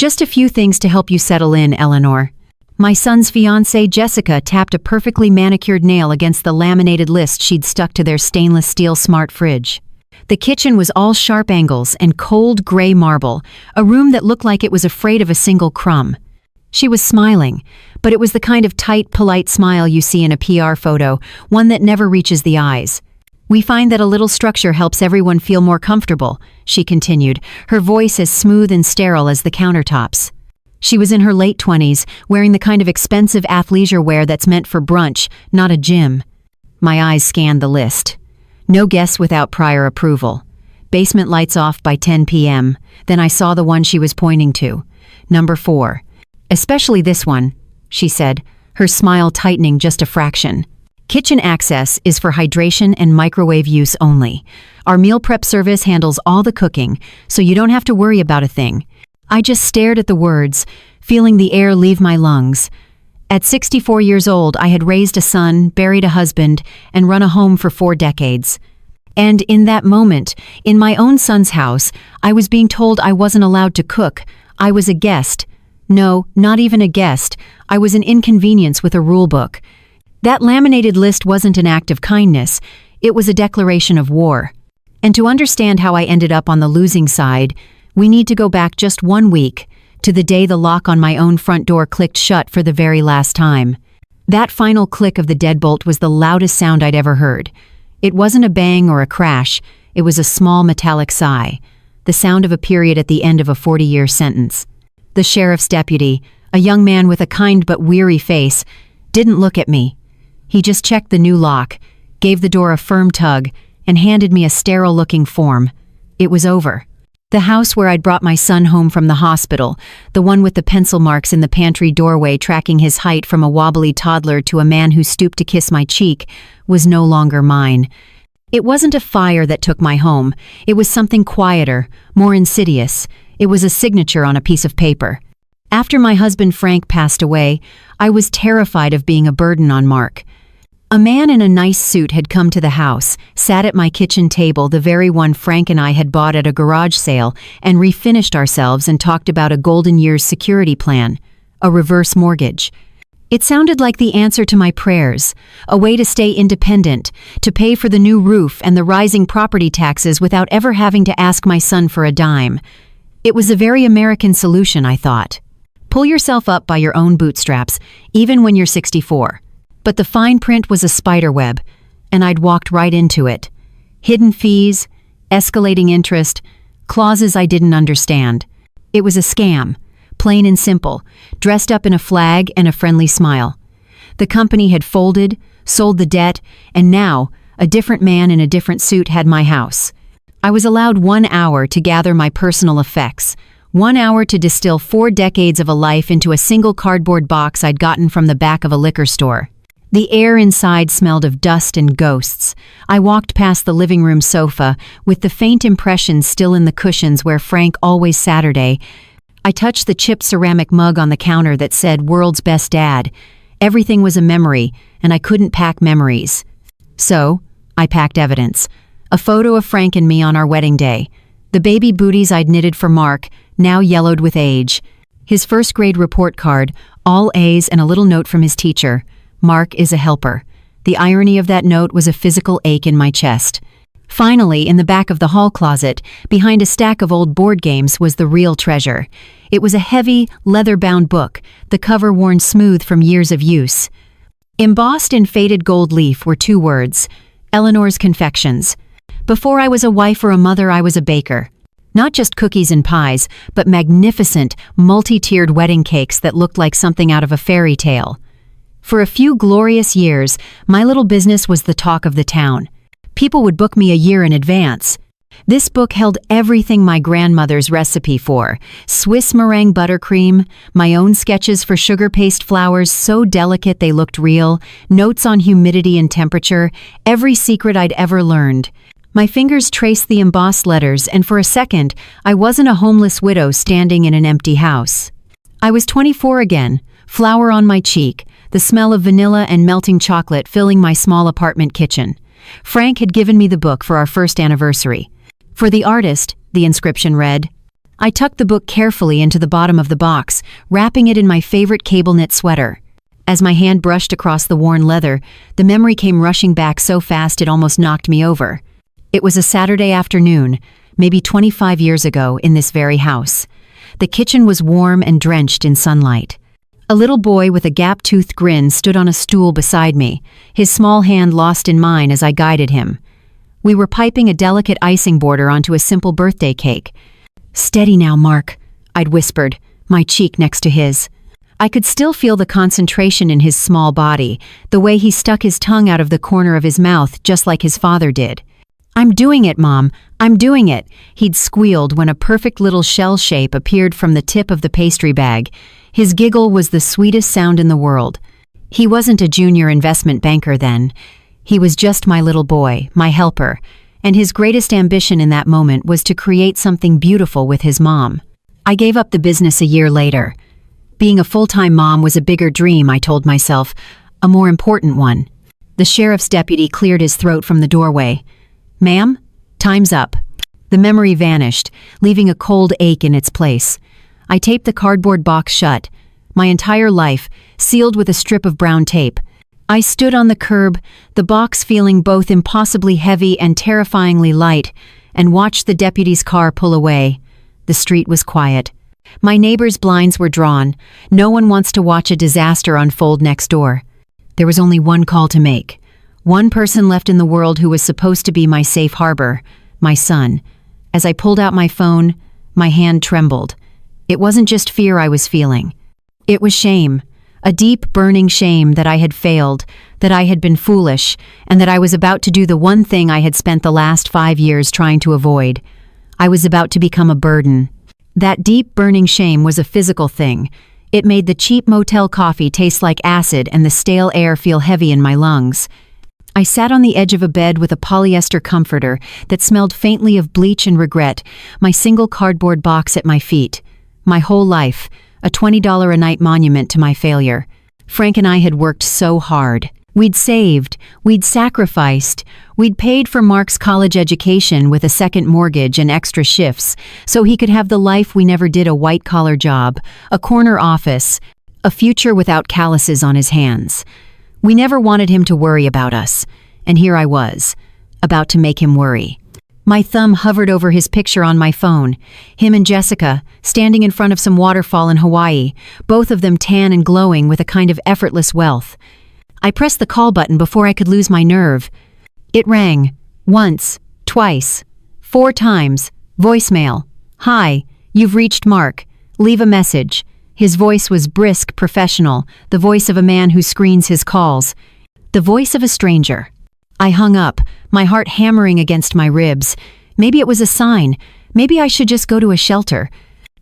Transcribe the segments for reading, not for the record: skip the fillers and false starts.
Just a few things to help you settle in, Eleanor. My son's fiancée, Jessica, tapped a perfectly manicured nail against the laminated list she'd stuck to their stainless steel smart fridge. The kitchen was all sharp angles and cold gray marble, a room that looked like it was afraid of a single crumb. She was smiling, but it was the kind of tight, polite smile you see in a PR photo, one that never reaches the eyes. We find that a little structure helps everyone feel more comfortable, she continued, her voice as smooth and sterile as the countertops. She was in her late 20s, wearing the kind of expensive athleisure wear that's meant for brunch, not a gym. My eyes scanned the list. No guests without prior approval. Basement lights off by 10 p.m. Then I saw the one she was pointing to. Number 4. Especially this one, she said, her smile tightening just a fraction. Kitchen access is for hydration and microwave use only. Our meal prep service handles all the cooking, so you don't have to worry about a thing. I just stared at the words, feeling the air leave my lungs. At 64 years old, I had raised a son, buried a husband, and run a home for 4 decades. And in that moment, in my own son's house, I was being told I wasn't allowed to cook. I was a guest. No, not even a guest. I was an inconvenience with a rule book. That laminated list wasn't an act of kindness. It was a declaration of war. And to understand how I ended up on the losing side, we need to go back just 1 week, to the day the lock on my own front door clicked shut for the very last time. That final click of the deadbolt was the loudest sound I'd ever heard. It wasn't a bang or a crash, it was a small metallic sigh, the sound of a period at the end of a 40-year sentence. The sheriff's deputy, a young man with a kind but weary face, didn't look at me. He just checked the new lock, gave the door a firm tug, and handed me a sterile-looking form. It was over. The house where I'd brought my son home from the hospital, the one with the pencil marks in the pantry doorway tracking his height from a wobbly toddler to a man who stooped to kiss my cheek, was no longer mine. It wasn't a fire that took my home. It was something quieter, more insidious. It was a signature on a piece of paper. After my husband Frank passed away, I was terrified of being a burden on Mark. A man in a nice suit had come to the house, sat at my kitchen table, the very one Frank and I had bought at a garage sale, and refinished ourselves and talked about a golden years security plan, a reverse mortgage. It sounded like the answer to my prayers, a way to stay independent, to pay for the new roof and the rising property taxes without ever having to ask my son for a dime. It was a very American solution, I thought. Pull yourself up by your own bootstraps, even when you're 64. But the fine print was a spider web, and I'd walked right into it. Hidden fees, escalating interest, clauses I didn't understand. It was a scam, plain and simple, dressed up in a flag and a friendly smile. The company had folded, sold the debt, and now, a different man in a different suit had my house. I was allowed 1 hour to gather my personal effects, 1 hour to distill 4 decades of a life into a single cardboard box I'd gotten from the back of a liquor store. The air inside smelled of dust and ghosts. I walked past the living room sofa, with the faint impressions still in the cushions where Frank always Saturday. I touched the chipped ceramic mug on the counter that said "World's Best Dad." Everything was a memory, and I couldn't pack memories. So, I packed evidence. A photo of Frank and me on our wedding day. The baby booties I'd knitted for Mark, now yellowed with age. His first grade report card, all A's and a little note from his teacher. Mark is a helper. The irony of that note was a physical ache in my chest. Finally, in the back of the hall closet, behind a stack of old board games, was the real treasure. It was a heavy, leather-bound book, the cover worn smooth from years of use. Embossed in faded gold leaf were 2 words, Eleanor's Confections. Before I was a wife or a mother, I was a baker. Not just cookies and pies, but magnificent, multi-tiered wedding cakes that looked like something out of a fairy tale. For a few glorious years, my little business was the talk of the town. People would book me a year in advance. This book held everything my grandmother's recipe for: Swiss meringue buttercream, my own sketches for sugar paste flowers so delicate they looked real, notes on humidity and temperature, every secret I'd ever learned. My fingers traced the embossed letters, and for a second, I wasn't a homeless widow standing in an empty house. I was 24 again, flour on my cheek, the smell of vanilla and melting chocolate filling my small apartment kitchen. Frank had given me the book for our first anniversary. For the artist, the inscription read, I tucked the book carefully into the bottom of the box, wrapping it in my favorite cable knit sweater. As my hand brushed across the worn leather, the memory came rushing back so fast it almost knocked me over. It was a Saturday afternoon, maybe 25 years ago, in this very house. The kitchen was warm and drenched in sunlight. A little boy with a gap-toothed grin stood on a stool beside me, his small hand lost in mine as I guided him. We were piping a delicate icing border onto a simple birthday cake. "Steady now, Mark," I'd whispered, my cheek next to his. I could still feel the concentration in his small body, the way he stuck his tongue out of the corner of his mouth just like his father did. "I'm doing it, Mom, I'm doing it," he'd squealed when a perfect little shell shape appeared from the tip of the pastry bag. His giggle was the sweetest sound in the world. He wasn't a junior investment banker then. He was just my little boy, my helper, and his greatest ambition in that moment was to create something beautiful with his mom. I gave up the business a year later. Being a full-time mom was a bigger dream, I told myself, a more important one. The sheriff's deputy cleared his throat from the doorway. "Ma'am, time's up." The memory vanished, leaving a cold ache in its place. I taped the cardboard box shut, my entire life sealed with a strip of brown tape. I stood on the curb, the box feeling both impossibly heavy and terrifyingly light, and watched the deputy's car pull away. The street was quiet. My neighbor's blinds were drawn. No one wants to watch a disaster unfold next door. There was only one call to make. One person left in the world who was supposed to be my safe harbor, my son. As I pulled out my phone, my hand trembled. It wasn't just fear I was feeling. It was shame. A deep, burning shame that I had failed, that I had been foolish, and that I was about to do the one thing I had spent the last 5 years trying to avoid. I was about to become a burden. That deep, burning shame was a physical thing. It made the cheap motel coffee taste like acid and the stale air feel heavy in my lungs. I sat on the edge of a bed with a polyester comforter that smelled faintly of bleach and regret, my single cardboard box at my feet. My whole life, a $20 a night monument to my failure. Frank and I had worked so hard. We'd saved, we'd sacrificed, we'd paid for Mark's college education with a second mortgage and extra shifts, so he could have the life we never did: a white-collar job, a corner office, a future without calluses on his hands. We never wanted him to worry about us, and here I was, about to make him worry. My thumb hovered over his picture on my phone, him and Jessica, standing in front of some waterfall in Hawaii, both of them tan and glowing with a kind of effortless wealth. I pressed the call button before I could lose my nerve. It rang. Once, twice, 4 times. Voicemail. "Hi, you've reached Mark. Leave a message." His voice was brisk, professional, the voice of a man who screens his calls. The voice of a stranger. I hung up, my heart hammering against my ribs. Maybe it was a sign. Maybe I should just go to a shelter.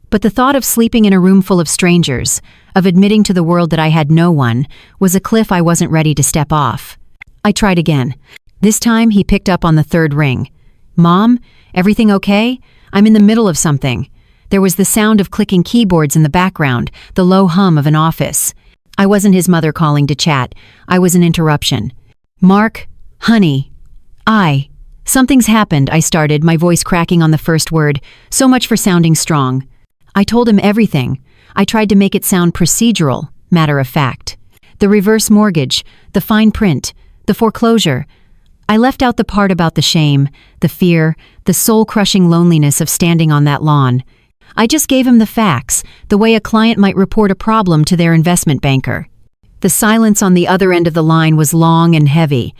But the thought of sleeping in a room full of strangers, of admitting to the world that I had no one, was a cliff I wasn't ready to step off. I tried again. This time he picked up on the 3rd ring. "Mom, everything okay? I'm in the middle of something." There was the sound of clicking keyboards in the background, the low hum of an office. I wasn't his mother calling to chat. I was an interruption. "Mark, honey, something's happened," I started, my voice cracking on the first word. So much for sounding strong. I told him everything. I tried to make it sound procedural, matter of fact. The reverse mortgage, the fine print, the foreclosure. I left out the part about the shame, the fear, the soul-crushing loneliness of standing on that lawn. I just gave him the facts, the way a client might report a problem to their investment banker. The silence on the other end of the line was long and heavy.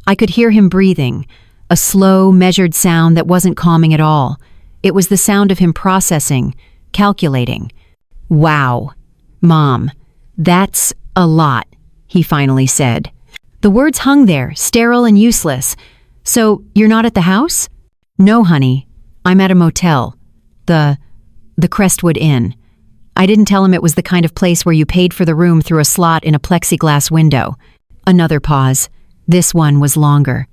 I could hear him breathing, a slow, measured sound that wasn't calming at all. It was the sound of him processing, calculating. "Wow, Mom, that's a lot," he finally said. The words hung there, sterile and useless. "So, you're not at the house?" "No, honey. I'm at a motel. The Crestwood Inn." I didn't tell him it was the kind of place where you paid for the room through a slot in a plexiglass window. Another pause. This one was longer.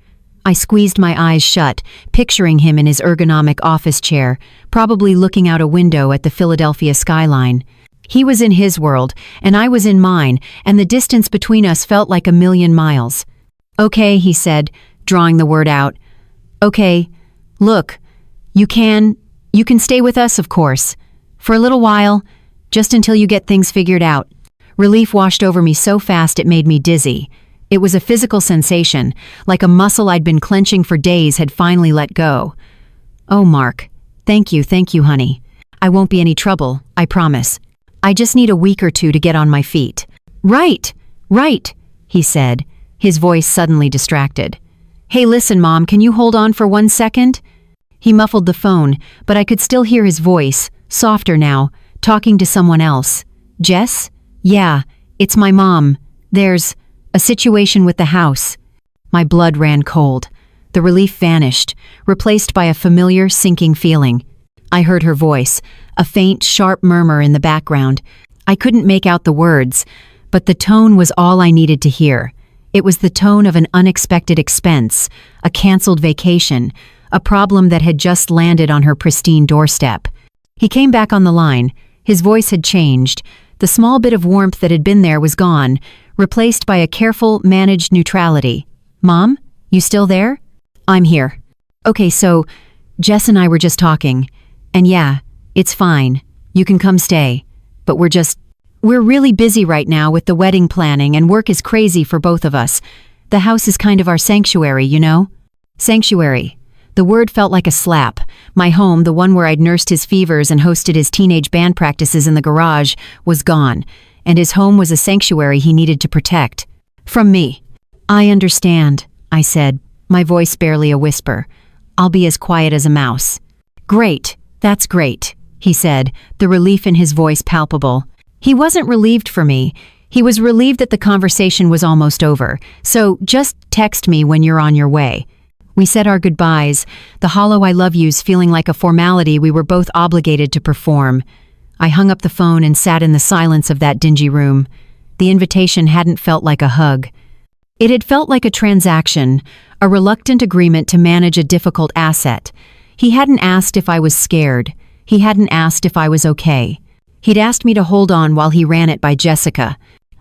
I squeezed my eyes shut, picturing him in his ergonomic office chair, probably looking out a window at the Philadelphia skyline. He was in his world, and I was in mine, and the distance between us felt like a million miles. "Okay," he said, drawing the word out. "Okay, look, you can You can stay with us, of course. For a little while, just until you get things figured out. Relief washed over me so fast it made me dizzy. It was a physical sensation, like a muscle I'd been clenching for days had finally let go. Oh, Mark. Thank you, honey. I won't be any trouble, I promise. I just need a week or two to get on my feet. Right, he said, his voice suddenly distracted. Hey, listen, Mom, can you hold on for 1 second? He muffled the phone, but I could still hear his voice, softer now, talking to someone else. Jess? Yeah, it's my mom. There's a situation with the house. My blood ran cold. The relief vanished, replaced by a familiar, sinking feeling. I heard her voice, a faint, sharp murmur in the background. I couldn't make out the words, but the tone was all I needed to hear. It was the tone of an unexpected expense, a canceled vacation, a problem that had just landed on her pristine doorstep. He came back on the line. His voice had changed. The small bit of warmth that had been there was gone, replaced by a careful, managed neutrality. Mom, you still there? I'm here. Okay, so Jess and I were just talking. And yeah, it's fine. You can come stay. But we're really busy right now with the wedding planning and work is crazy for both of us. The house is kind of our sanctuary, you know? Sanctuary. The word felt like a slap. My home, the one where I'd nursed his fevers and hosted his teenage band practices in the garage, was gone. And his home was a sanctuary he needed to protect. From me. I understand, I said, my voice barely a whisper. I'll be as quiet as a mouse. Great, that's great, he said, the relief in his voice palpable. He wasn't relieved for me. He was relieved that the conversation was almost over. So just text me when you're on your way. We said our goodbyes, the hollow I love yous feeling like a formality we were both obligated to perform. I hung up the phone and sat in the silence of that dingy room. The invitation hadn't felt like a hug. It had felt like a transaction, a reluctant agreement to manage a difficult asset. He hadn't asked if I was scared. He hadn't asked if I was okay. He'd asked me to hold on while he ran it by Jessica.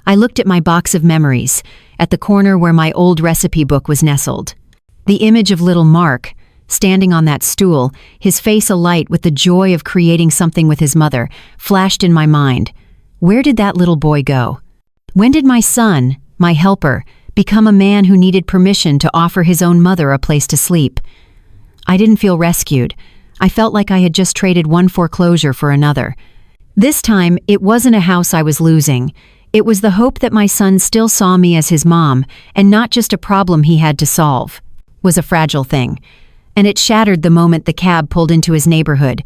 I looked at my box of memories, at the corner where my old recipe book was nestled. The image of little Mark, standing on that stool, his face alight with the joy of creating something with his mother, flashed in my mind. Where did that little boy go? When did my son, my helper, become a man who needed permission to offer his own mother a place to sleep? I didn't feel rescued. I felt like I had just traded one foreclosure for another. This time, it wasn't a house I was losing. It was the hope that my son still saw me as his mom, and not just a problem he had to solve. Was a fragile thing. And it shattered the moment the cab pulled into his neighborhood.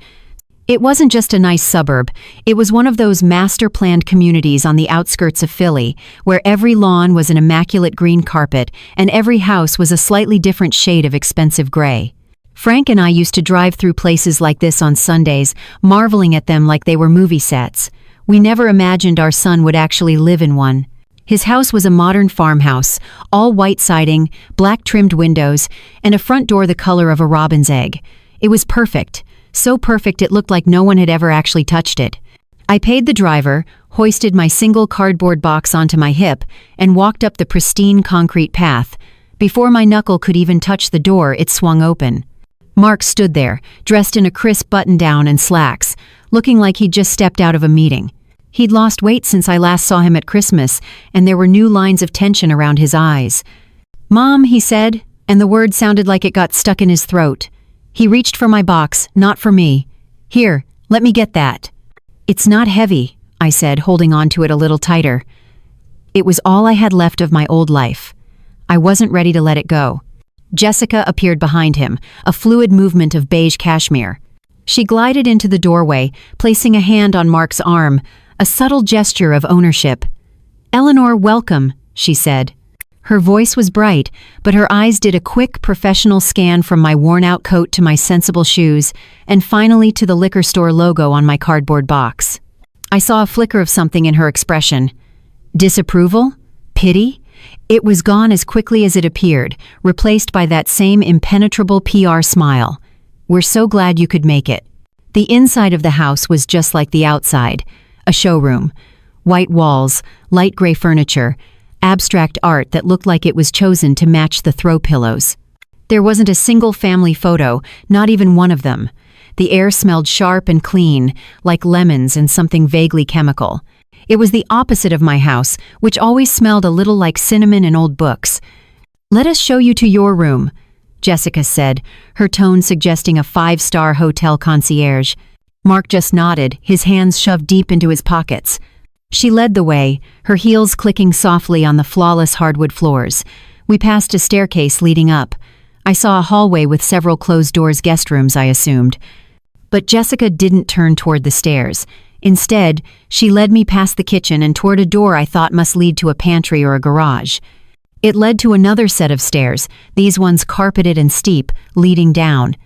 It wasn't just a nice suburb. It was one of those master-planned communities on the outskirts of Philly, where every lawn was an immaculate green carpet, and every house was a slightly different shade of expensive gray. Frank and I used to drive through places like this on Sundays, marveling at them like they were movie sets. We never imagined our son would actually live in one. His house was a modern farmhouse, all white siding, black-trimmed windows, and a front door the color of a robin's egg. It was perfect, so perfect it looked like no one had ever actually touched it. I paid the driver, hoisted my single cardboard box onto my hip, and walked up the pristine concrete path. Before my knuckle could even touch the door, it swung open. Mark stood there, dressed in a crisp button-down and slacks, looking like he'd just stepped out of a meeting. He'd lost weight since I last saw him at Christmas, and there were new lines of tension around his eyes. "Mom," he said, and the word sounded like it got stuck in his throat. He reached for my box, not for me. "Here, let me get that." "It's not heavy," I said, holding on to it a little tighter. It was all I had left of my old life. I wasn't ready to let it go. Jessica appeared behind him, a fluid movement of beige cashmere. She glided into the doorway, placing a hand on Mark's arm, a subtle gesture of ownership. "Eleanor, welcome," she said. Her voice was bright, but her eyes did a quick professional scan from my worn-out coat to my sensible shoes, and finally to the liquor store logo on my cardboard box. I saw a flicker of something in her expression. Disapproval? Pity? It was gone as quickly as it appeared, replaced by that same impenetrable PR smile. "We're so glad you could make it." The inside of the house was just like the outside. A showroom. White walls, light gray furniture, abstract art that looked like it was chosen to match the throw pillows. There wasn't a single family photo, not even one of them. The air smelled sharp and clean, like lemons and something vaguely chemical. It was the opposite of my house, which always smelled a little like cinnamon and old books. "Let us show you to your room," Jessica said, her tone suggesting a five-star hotel concierge. Mark just nodded, his hands shoved deep into his pockets. She led the way, her heels clicking softly on the flawless hardwood floors. We passed a staircase leading up. I saw a hallway with several closed-doors guest rooms, I assumed. But Jessica didn't turn toward the stairs. Instead, she led me past the kitchen and toward a door I thought must lead to a pantry or a garage. It led to another set of stairs, these ones carpeted and steep, leading down.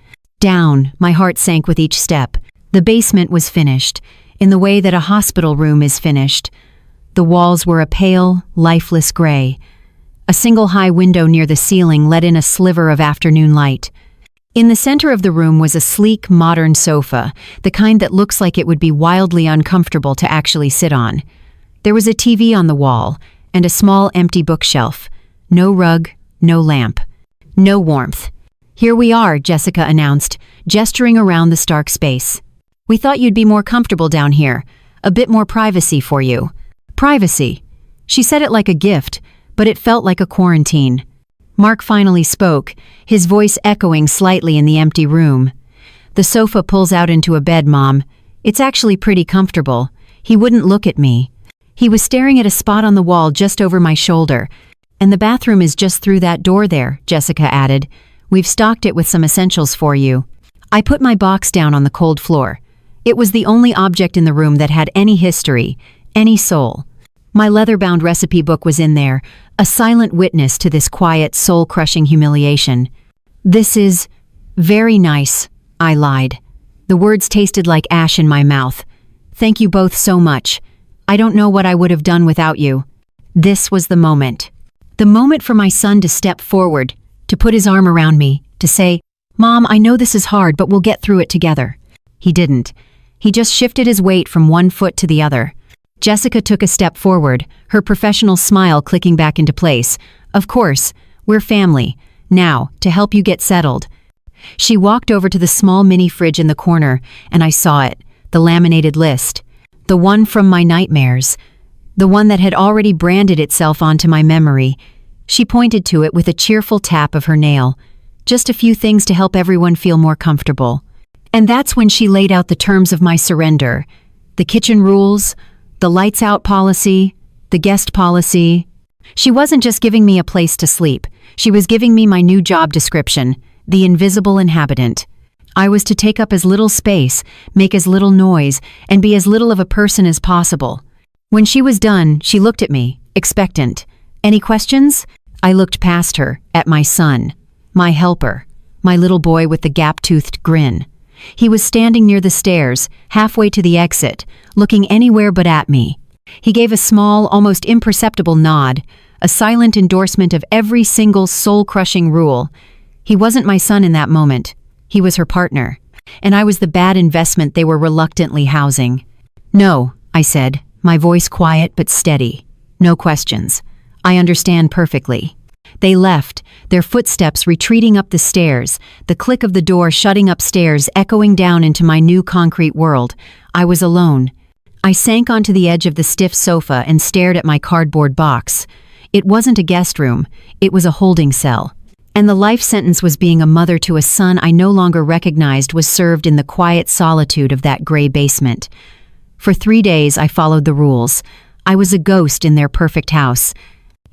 Down, my heart sank with each step. The basement was finished, in the way that a hospital room is finished. The walls were a pale, lifeless gray. A single high window near the ceiling let in a sliver of afternoon light. In the center of the room was a sleek, modern sofa, the kind that looks like it would be wildly uncomfortable to actually sit on. There was a TV on the wall, and a small empty bookshelf. No rug, no lamp. No warmth. "Here we are," Jessica announced, gesturing around the stark space. "We thought you'd be more comfortable down here. A bit more privacy for you." Privacy. She said it like a gift, but it felt like a quarantine. Mark finally spoke, his voice echoing slightly in the empty room. "The sofa pulls out into a bed, Mom. It's actually pretty comfortable." He wouldn't look at me. He was staring at a spot on the wall just over my shoulder. "And the bathroom is just through that door there," Jessica added. "We've stocked it with some essentials for you." I put my box down on the cold floor. It was the only object in the room that had any history, any soul. My leather-bound recipe book was in there, a silent witness to this quiet, soul-crushing humiliation. "This is very nice," I lied. The words tasted like ash in my mouth. "Thank you both so much. I don't know what I would have done without you." This was the moment. The moment for my son to step forward, to put his arm around me, to say, "Mom, I know this is hard, but we'll get through it together." He didn't. He just shifted his weight from one foot to the other. Jessica took a step forward, her professional smile clicking back into place. "Of course, we're family. Now, to help you get settled." She walked over to the small mini fridge in the corner, and I saw it, the laminated list. The one from my nightmares. The one that had already branded itself onto my memory. She pointed to it with a cheerful tap of her nail. Just a few things to help everyone feel more comfortable. And that's when she laid out the terms of my surrender. The kitchen rules, the lights out policy, the guest policy. She wasn't just giving me a place to sleep. She was giving me my new job description, the invisible inhabitant. I was to take up as little space, make as little noise, and be as little of a person as possible. When she was done, she looked at me, expectant. "Any questions?" I looked past her, at my son, my helper, my little boy with the gap-toothed grin. He was standing near the stairs, halfway to the exit, looking anywhere but at me. He gave a small, almost imperceptible nod, a silent endorsement of every single soul-crushing rule. He wasn't my son in that moment. He was her partner. And I was the bad investment they were reluctantly housing. "No," I said, my voice quiet but steady. "No questions. I understand perfectly." They left, their footsteps retreating up the stairs, the click of the door shutting upstairs echoing down into my new concrete world. I was alone. I sank onto the edge of the stiff sofa and stared at my cardboard box. It wasn't a guest room, it was a holding cell. And the life sentence was being a mother to a son I no longer recognized was served in the quiet solitude of that gray basement. For 3 days I followed the rules. I was a ghost in their perfect house.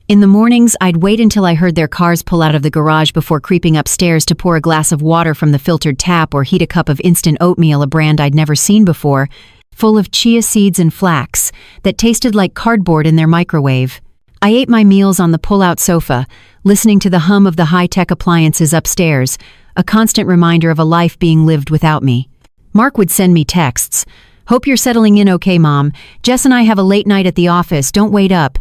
In the mornings, I'd wait until I heard their cars pull out of the garage before creeping upstairs to pour a glass of water from the filtered tap or heat a cup of instant oatmeal, a brand I'd never seen before, full of chia seeds and flax, that tasted like cardboard in their microwave. I ate my meals on the pull-out sofa, listening to the hum of the high-tech appliances upstairs, a constant reminder of a life being lived without me. Mark would send me texts. "Hope you're settling in okay, Mom. Jess and I have a late night at the office, don't wait up."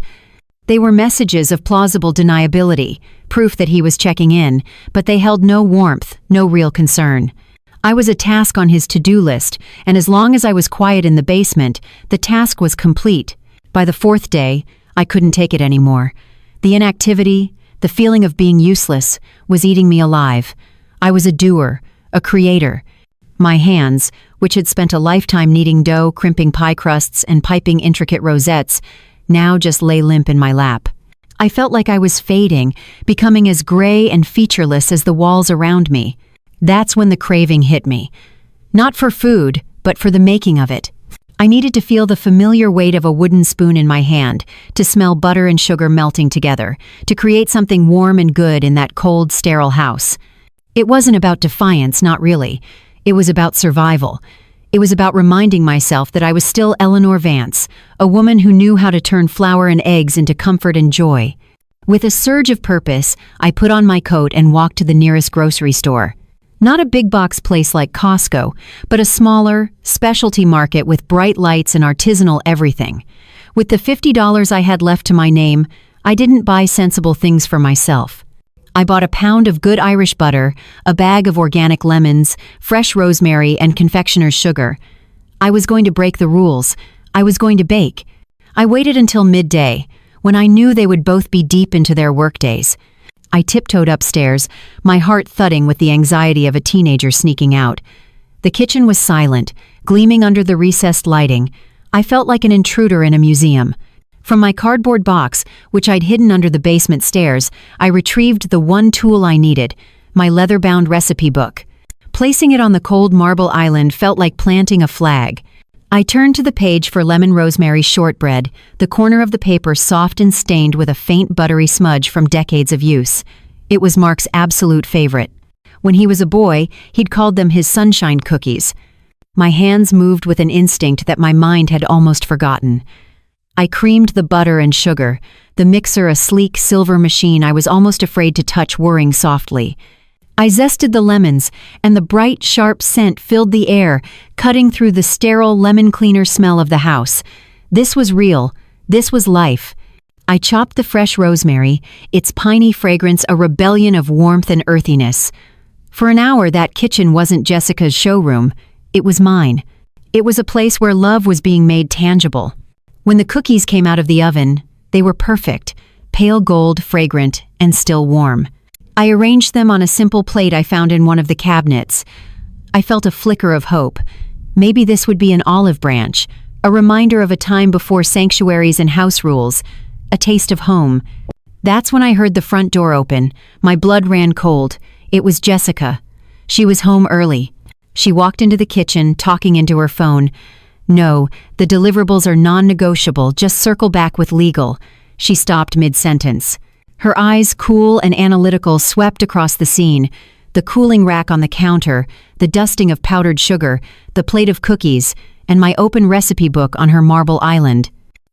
They were messages of plausible deniability, proof that he was checking in, but they held no warmth, no real concern. I was a task on his to-do list, and as long as I was quiet in the basement, the task was complete. By the 4th day, I couldn't take it anymore. The inactivity, the feeling of being useless, was eating me alive. I was a doer, a creator. My hands, which had spent a lifetime kneading dough, crimping pie crusts, and piping intricate rosettes, now just lay limp in my lap. I felt like I was fading, becoming as gray and featureless as the walls around me. That's when the craving hit me. Not for food, but for the making of it. I needed to feel the familiar weight of a wooden spoon in my hand, to smell butter and sugar melting together, to create something warm and good in that cold, sterile house. It wasn't about defiance, not really. It was about survival. It was about reminding myself that I was still Eleanor Vance, a woman who knew how to turn flour and eggs into comfort and joy. With a surge of purpose, I put on my coat and walked to the nearest grocery store. Not a big box place like Costco, but a smaller, specialty market with bright lights and artisanal everything. With the $50 I had left to my name, I didn't buy sensible things for myself. I bought a pound of good Irish butter, a bag of organic lemons, fresh rosemary, and confectioner's sugar. I was going to break the rules. I was going to bake. I waited until midday, when I knew they would both be deep into their workdays. I tiptoed upstairs, my heart thudding with the anxiety of a teenager sneaking out. The kitchen was silent, gleaming under the recessed lighting. I felt like an intruder in a museum. From my cardboard box, which I'd hidden under the basement stairs, I retrieved the one tool I needed, my leather-bound recipe book. Placing it on the cold marble island felt like planting a flag. I turned to the page for lemon rosemary shortbread, the corner of the paper soft and stained with a faint buttery smudge from decades of use. It was Mark's absolute favorite. When he was a boy, he'd called them his sunshine cookies. My hands moved with an instinct that my mind had almost forgotten. I creamed the butter and sugar, the mixer a sleek silver machine I was almost afraid to touch, whirring softly. I zested the lemons, and the bright, sharp scent filled the air, cutting through the sterile lemon cleaner smell of the house. This was real. This was life. I chopped the fresh rosemary, its piney fragrance a rebellion of warmth and earthiness. For an hour, that kitchen wasn't Jessica's showroom. It was mine. It was a place where love was being made tangible. When the cookies came out of the oven, they were perfect, pale gold, fragrant, and still warm. I arranged them on a simple plate I found in one of the cabinets. I felt a flicker of hope. Maybe this would be an olive branch, a reminder of a time before sanctuaries and house rules, a taste of home. That's when I heard the front door open. My blood ran cold. It was Jessica. She was home early. She walked into the kitchen, talking into her phone. "No, the deliverables are non-negotiable, just circle back with legal." She stopped mid-sentence. Her eyes, cool and analytical, swept across the scene. The cooling rack on the counter, the dusting of powdered sugar, the plate of cookies, and my open recipe book on her marble island.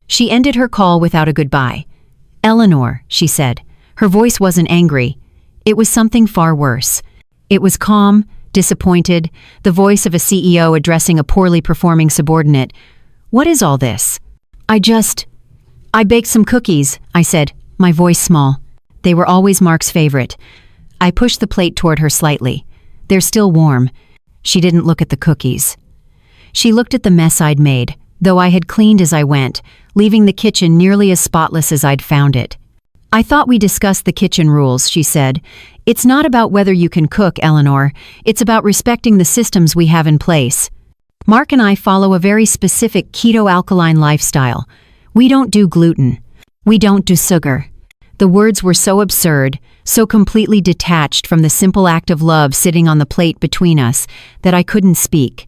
She ended her call without a goodbye. "Eleanor," she said. Her voice wasn't angry. It was something far worse. It was calm, disappointed, the voice of a CEO addressing a poorly performing subordinate. "What is all this?" I baked some cookies," I said, my voice small. They were always Mark's favorite. I pushed the plate toward her slightly. "They're still warm." She didn't look at the cookies. She looked at the mess I'd made, though I had cleaned as I went, leaving the kitchen nearly as spotless as I'd found it. "I thought we discussed the kitchen rules," she said. "It's not about whether you can cook, Eleanor. It's about respecting the systems we have in place. Mark and I follow a very specific keto-alkaline lifestyle. We don't do gluten. We don't do sugar." The words were so absurd, so completely detached from the simple act of love sitting on the plate between us, that I couldn't speak.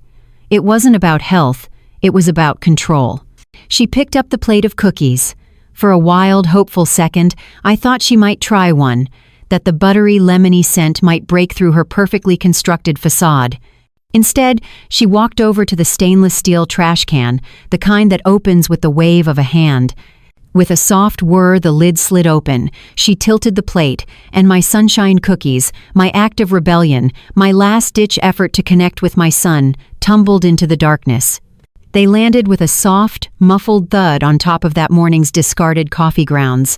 It wasn't about health, it was about control. She picked up the plate of cookies. For a wild, hopeful second, I thought she might try one, that the buttery, lemony scent might break through her perfectly constructed facade. Instead, she walked over to the stainless steel trash can, the kind that opens with the wave of a hand. With a soft whir, the lid slid open. She tilted the plate, and my sunshine cookies, my act of rebellion, my last-ditch effort to connect with my son, tumbled into the darkness. They landed with a soft, muffled thud on top of that morning's discarded coffee grounds.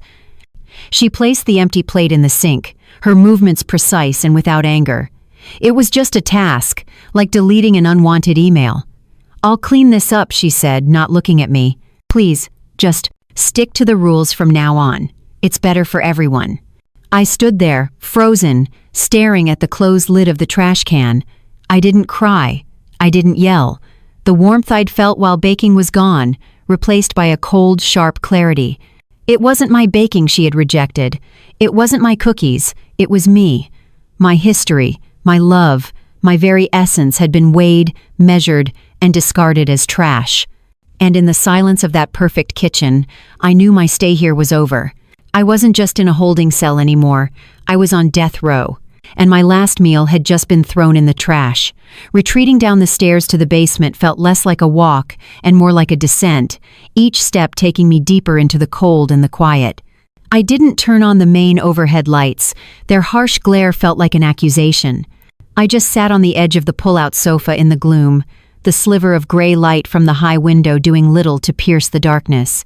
She placed the empty plate in the sink, her movements precise and without anger. It was just a task, like deleting an unwanted email. "I'll clean this up," she said, not looking at me. "Please, just stick to the rules from now on. It's better for everyone." I stood there, frozen, staring at the closed lid of the trash can. I didn't cry. I didn't yell. The warmth I'd felt while baking was gone, replaced by a cold, sharp clarity. It wasn't my baking she had rejected. It wasn't my cookies. It was me. My history, my love, my very essence had been weighed, measured, and discarded as trash. And in the silence of that perfect kitchen, I knew my stay here was over. I wasn't just in a holding cell anymore. I was on death row. And my last meal had just been thrown in the trash. Retreating down the stairs to the basement felt less like a walk and more like a descent, each step taking me deeper into the cold and the quiet. I didn't turn on the main overhead lights. Their harsh glare felt like an accusation. I just sat on the edge of the pull-out sofa in the gloom, the sliver of gray light from the high window doing little to pierce the darkness.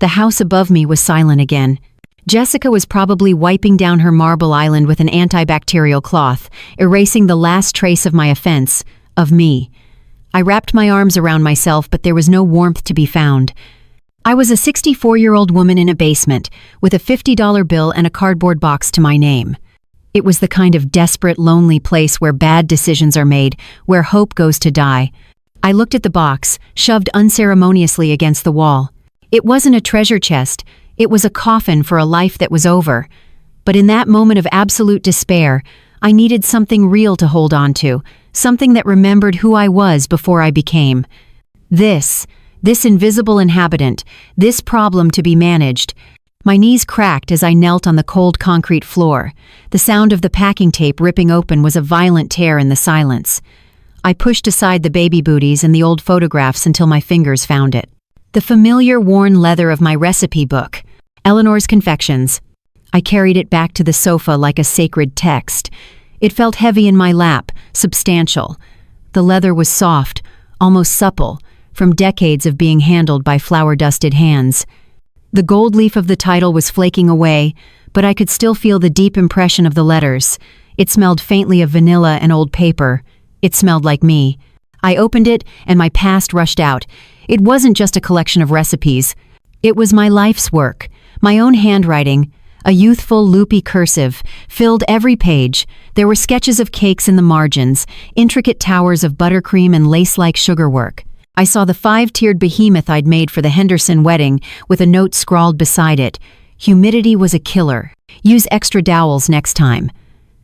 The house above me was silent again. Jessica was probably wiping down her marble island with an antibacterial cloth, erasing the last trace of my offense, of me. I wrapped my arms around myself, but there was no warmth to be found. I was a 64-year-old woman in a basement, with a $50 bill and a cardboard box to my name. It was the kind of desperate, lonely place where bad decisions are made, where hope goes to die. I looked at the box, shoved unceremoniously against the wall. It wasn't a treasure chest. It was a coffin for a life that was over. But in that moment of absolute despair, I needed something real to hold on to, something that remembered who I was before I became. This invisible inhabitant, this problem to be managed. My knees cracked as I knelt on the cold concrete floor. The sound of the packing tape ripping open was a violent tear in the silence. I pushed aside the baby booties and the old photographs until my fingers found it. The familiar worn leather of my recipe book, Eleanor's Confections. I carried it back to the sofa like a sacred text. It felt heavy in my lap, substantial. The leather was soft, almost supple, from decades of being handled by flour-dusted hands. The gold leaf of the title was flaking away, but I could still feel the deep impression of the letters. It smelled faintly of vanilla and old paper. It smelled like me. I opened it, and my past rushed out. It wasn't just a collection of recipes. It was my life's work, my own handwriting. A youthful, loopy cursive filled every page. There were sketches of cakes in the margins, intricate towers of buttercream and lace-like sugarwork. I saw the 5-tiered behemoth I'd made for the Henderson wedding, with a note scrawled beside it. Humidity was a killer. Use extra dowels next time.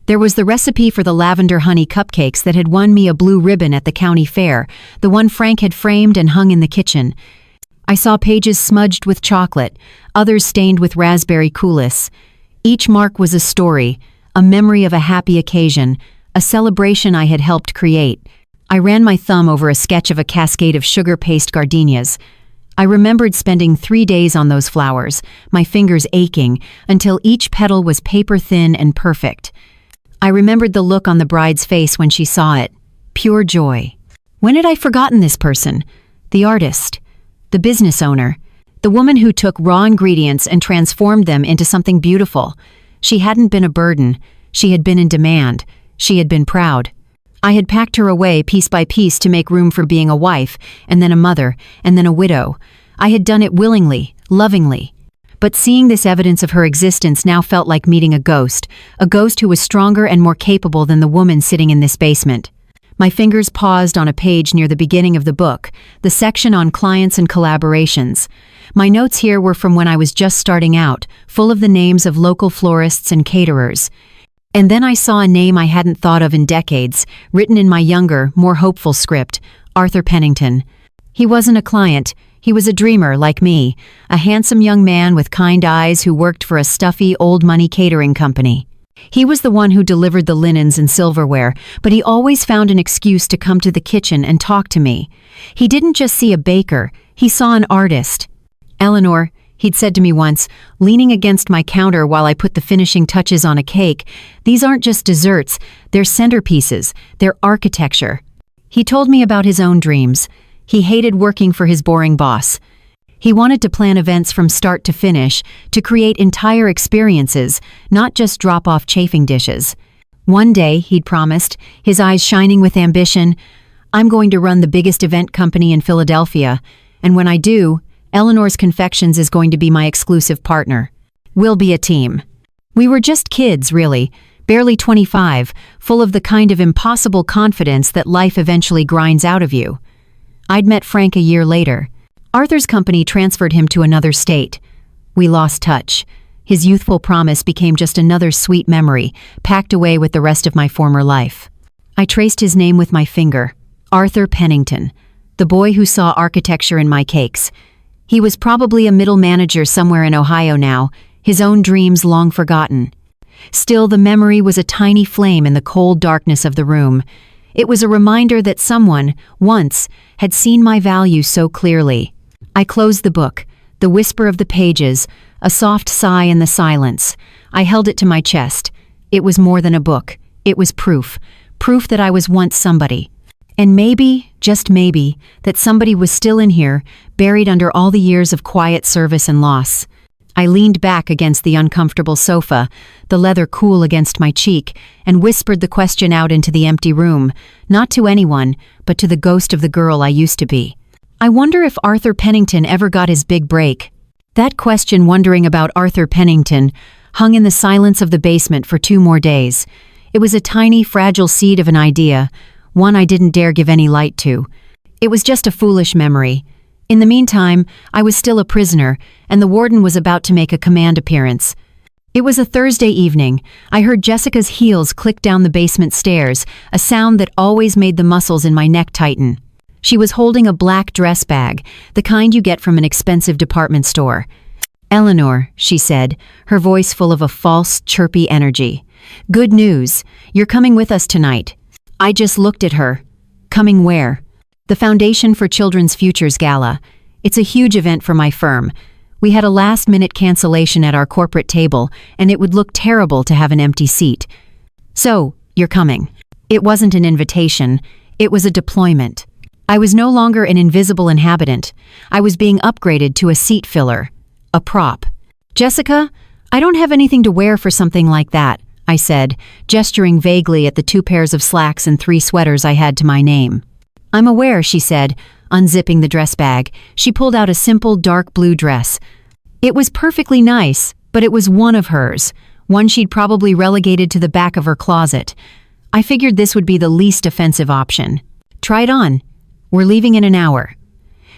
There was the recipe for the lavender honey cupcakes that had won me a blue ribbon at the county fair, the one Frank had framed and hung in the kitchen. I saw pages smudged with chocolate, others stained with raspberry coulis. Each mark was a story, a memory of a happy occasion, a celebration I had helped create. I ran my thumb over a sketch of a cascade of sugar paste gardenias. I remembered spending 3 days on those flowers, my fingers aching, until each petal was paper-thin and perfect. I remembered the look on the bride's face when she saw it. Pure joy. When had I forgotten this person? The artist. The business owner. The woman who took raw ingredients and transformed them into something beautiful. She hadn't been a burden. She had been in demand. She had been proud. I had packed her away piece by piece to make room for being a wife, and then a mother, and then a widow. I had done it willingly, lovingly. But seeing this evidence of her existence now felt like meeting a ghost who was stronger and more capable than the woman sitting in this basement. My fingers paused on a page near the beginning of the book, the section on clients and collaborations. My notes here were from when I was just starting out, full of the names of local florists and caterers. And then I saw a name I hadn't thought of in decades, written in my younger, more hopeful script, Arthur Pennington. He wasn't a client. He was a dreamer like me, a handsome young man with kind eyes who worked for a stuffy, old-money catering company. He was the one who delivered the linens and silverware, but he always found an excuse to come to the kitchen and talk to me. He didn't just see a baker, he saw an artist. "Eleanor," he'd said to me once, leaning against my counter while I put the finishing touches on a cake, "these aren't just desserts, they're centerpieces, they're architecture." He told me about his own dreams. He hated working for his boring boss. He wanted to plan events from start to finish, to create entire experiences, not just drop-off chafing dishes. One day, he'd promised, his eyes shining with ambition, "I'm going to run the biggest event company in Philadelphia, and when I do, Eleanor's Confections is going to be my exclusive partner. We'll be a team." We were just kids, really, barely 25, full of the kind of impossible confidence that life eventually grinds out of you. I'd met Frank a year later. Arthur's company transferred him to another state. We lost touch. His youthful promise became just another sweet memory, packed away with the rest of my former life. I traced his name with my finger. Arthur Pennington, the boy who saw architecture in my cakes. He was probably a middle manager somewhere in Ohio now, his own dreams long forgotten. Still, the memory was a tiny flame in the cold darkness of the room. It was a reminder that someone, once, had seen my value so clearly. I closed the book, the whisper of the pages, a soft sigh in the silence. I held it to my chest. It was more than a book. It was proof. Proof that I was once somebody. And maybe, just maybe, that somebody was still in here, buried under all the years of quiet service and loss. I leaned back against the uncomfortable sofa, the leather cool against my cheek, and whispered the question out into the empty room, not to anyone, but to the ghost of the girl I used to be. I wonder if Arthur Pennington ever got his big break. That question, wondering about Arthur Pennington, hung in the silence of the basement for 2 more days. It was a tiny, fragile seed of an idea, one I didn't dare give any light to. It was just a foolish memory. In the meantime, I was still a prisoner, and the warden was about to make a command appearance. It was a Thursday evening. I heard Jessica's heels click down the basement stairs, a sound that always made the muscles in my neck tighten. She was holding a black dress bag, the kind you get from an expensive department store. "Eleanor," she said, her voice full of a false, chirpy energy. "Good news. You're coming with us tonight." I just looked at her. Coming where? The Foundation for Children's Futures Gala. It's a huge event for my firm. We had a last-minute cancellation at our corporate table, and it would look terrible to have an empty seat. "So, you're coming." It wasn't an invitation. It was a deployment. I was no longer an invisible inhabitant. I was being upgraded to a seat filler. A prop. "Jessica, I don't have anything to wear for something like that," I said, gesturing vaguely at the 2 pairs of slacks and 3 sweaters I had to my name. "I'm aware," she said, unzipping the dress bag. She pulled out a simple dark blue dress. It was perfectly nice, but it was one of hers, one she'd probably relegated to the back of her closet. I figured this would be the least offensive option. "Try it on. We're leaving in an hour."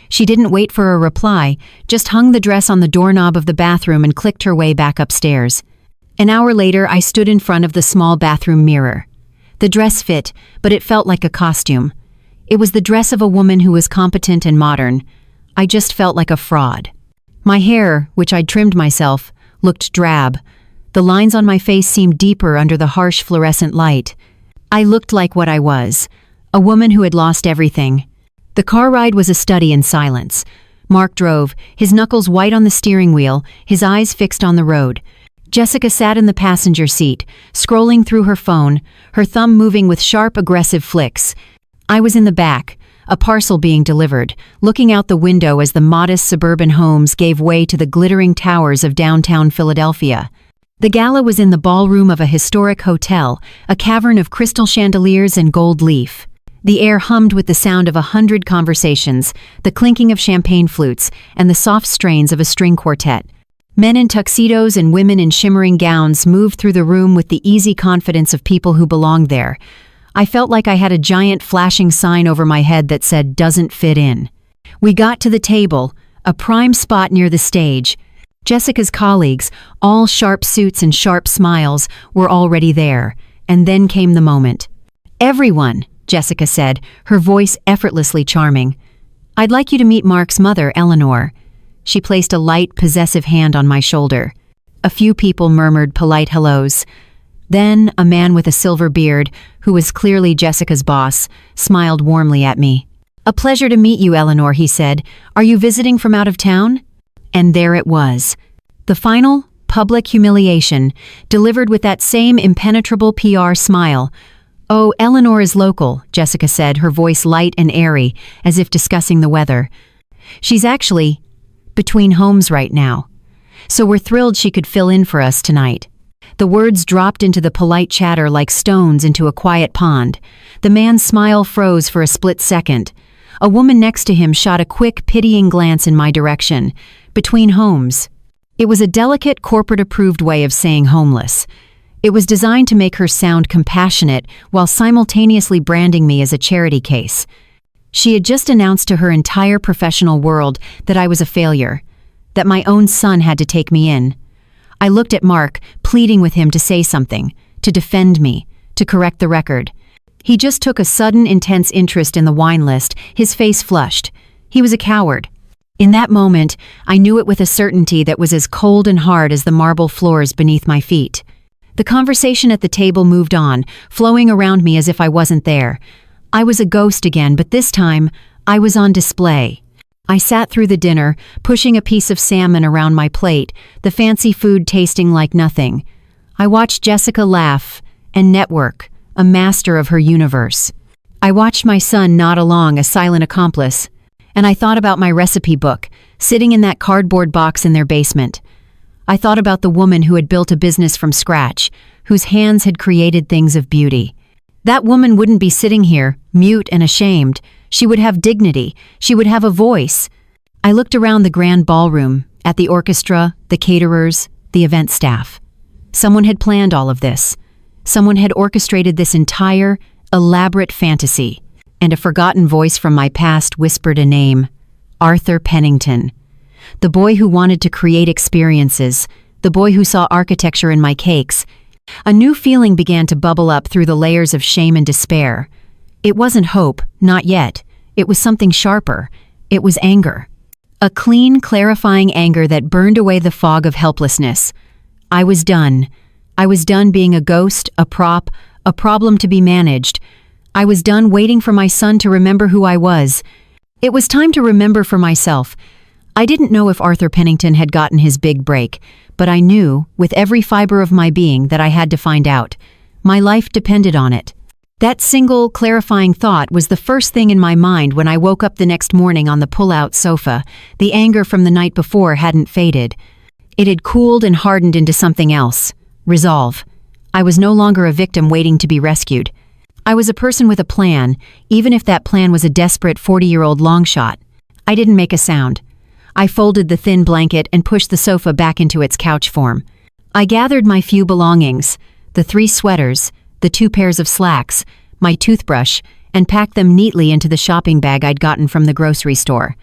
She didn't wait for a reply, just hung the dress on the doorknob of the bathroom and clicked her way back upstairs. An hour later, I stood in front of the small bathroom mirror. The dress fit, but it felt like a costume. It was the dress of a woman who was competent and modern. I just felt like a fraud. My hair, which I'd trimmed myself, looked drab. The lines on my face seemed deeper under the harsh fluorescent light. I looked like what I was, a woman who had lost everything. The car ride was a study in silence. Mark drove, his knuckles white on the steering wheel, his eyes fixed on the road. Jessica sat in the passenger seat, scrolling through her phone, her thumb moving with sharp, aggressive flicks. I was in the back, a parcel being delivered, looking out the window as the modest suburban homes gave way to the glittering towers of downtown Philadelphia. The gala was in the ballroom of a historic hotel, a cavern of crystal chandeliers and gold leaf. The air hummed with the sound of 100 conversations, the clinking of champagne flutes, and the soft strains of a string quartet. Men in tuxedos and women in shimmering gowns moved through the room with the easy confidence of people who belonged there. I felt like I had a giant flashing sign over my head that said, "Doesn't fit in." We got to the table, a prime spot near the stage. Jessica's colleagues, all sharp suits and sharp smiles, were already there. And then came the moment. "Everyone," Jessica said, her voice effortlessly charming. "I'd like you to meet Mark's mother, Eleanor." She placed a light, possessive hand on my shoulder. A few people murmured polite hellos. Then a man with a silver beard, who was clearly Jessica's boss, smiled warmly at me. "A pleasure to meet you, Eleanor," he said. "Are you visiting from out of town?" And there it was. The final, public humiliation, delivered with that same impenetrable PR smile. "Oh, Eleanor is local," Jessica said, her voice light and airy, as if discussing the weather. "She's actually between homes right now. So we're thrilled she could fill in for us tonight." The words dropped into the polite chatter like stones into a quiet pond. The man's smile froze for a split second. A woman next to him shot a quick, pitying glance in my direction. Between homes. It was a delicate, corporate-approved way of saying homeless. It was designed to make her sound compassionate while simultaneously branding me as a charity case. She had just announced to her entire professional world that I was a failure, that my own son had to take me in. I looked at Mark, pleading with him to say something, to defend me, to correct the record. He just took a sudden, intense interest in the wine list, his face flushed. He was a coward. In that moment, I knew it with a certainty that was as cold and hard as the marble floors beneath my feet. The conversation at the table moved on, flowing around me as if I wasn't there. I was a ghost again, but this time, I was on display. I sat through the dinner, pushing a piece of salmon around my plate, the fancy food tasting like nothing. I watched Jessica laugh and network, a master of her universe. I watched my son nod along, a silent accomplice. And I thought about my recipe book, sitting in that cardboard box in their basement. I thought about the woman who had built a business from scratch, whose hands had created things of beauty. That woman wouldn't be sitting here, mute and ashamed. She would have dignity. She would have a voice. I looked around the grand ballroom, at the orchestra, the caterers, the event staff. Someone had planned all of this. Someone had orchestrated this entire, elaborate fantasy. And a forgotten voice from my past whispered a name: Arthur Pennington. The boy who wanted to create experiences, the boy who saw architecture in my cakes. A new feeling began to bubble up through the layers of shame and despair. It wasn't hope, not yet. It was something sharper. It was anger. A clean, clarifying anger that burned away the fog of helplessness. I was done. I was done being a ghost, a prop, a problem to be managed. I was done waiting for my son to remember who I was. It was time to remember for myself. I didn't know if Arthur Pennington had gotten his big break, but I knew, with every fiber of my being, that I had to find out. My life depended on it. That single, clarifying thought was the first thing in my mind when I woke up the next morning on the pull-out sofa. The anger from the night before hadn't faded. It had cooled and hardened into something else. Resolve. I was no longer a victim waiting to be rescued. I was a person with a plan, even if that plan was a desperate 40-year-old long shot. I didn't make a sound. I folded the thin blanket and pushed the sofa back into its couch form. I gathered my few belongings, the 3 sweaters, the 2 pairs of slacks, my toothbrush, and packed them neatly into the shopping bag I'd gotten from the grocery store.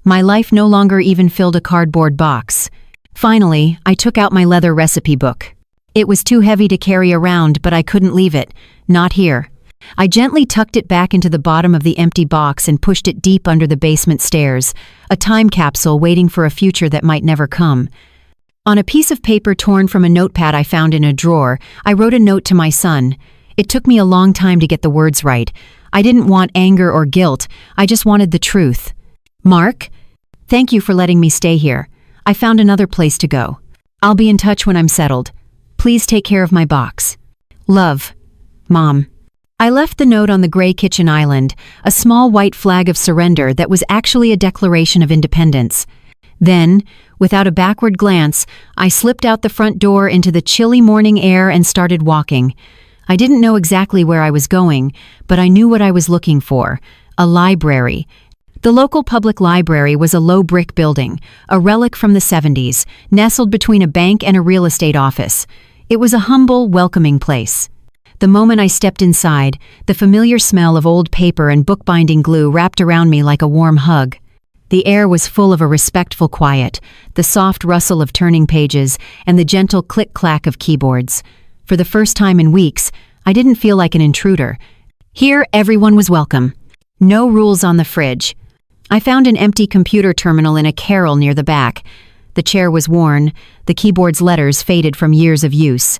My life no longer even filled a cardboard box. Finally, I took out my leather recipe book. It was too heavy to carry around, but I couldn't leave it. Not here. I gently tucked it back into the bottom of the empty box and pushed it deep under the basement stairs, a time capsule waiting for a future that might never come. On a piece of paper torn from a notepad I found in a drawer, I wrote a note to my son. It took me a long time to get the words right. I didn't want anger or guilt. I just wanted the truth. Mark, thank you for letting me stay here. I found another place to go. I'll be in touch when I'm settled. Please take care of my box. Love, Mom. I left the note on the gray kitchen island, a small white flag of surrender that was actually a declaration of independence. Then, without a backward glance, I slipped out the front door into the chilly morning air and started walking. I didn't know exactly where I was going, but I knew what I was looking for: a library. The local public library was a low brick building, a relic from the 70s, nestled between a bank and a real estate office. It was a humble, welcoming place. The moment I stepped inside, the familiar smell of old paper and bookbinding glue wrapped around me like a warm hug. The air was full of a respectful quiet, the soft rustle of turning pages, and the gentle click-clack of keyboards. For the first time in weeks, I didn't feel like an intruder. Here, everyone was welcome. No rules on the fridge. I found an empty computer terminal in a carrel near the back. The chair was worn, the keyboard's letters faded from years of use.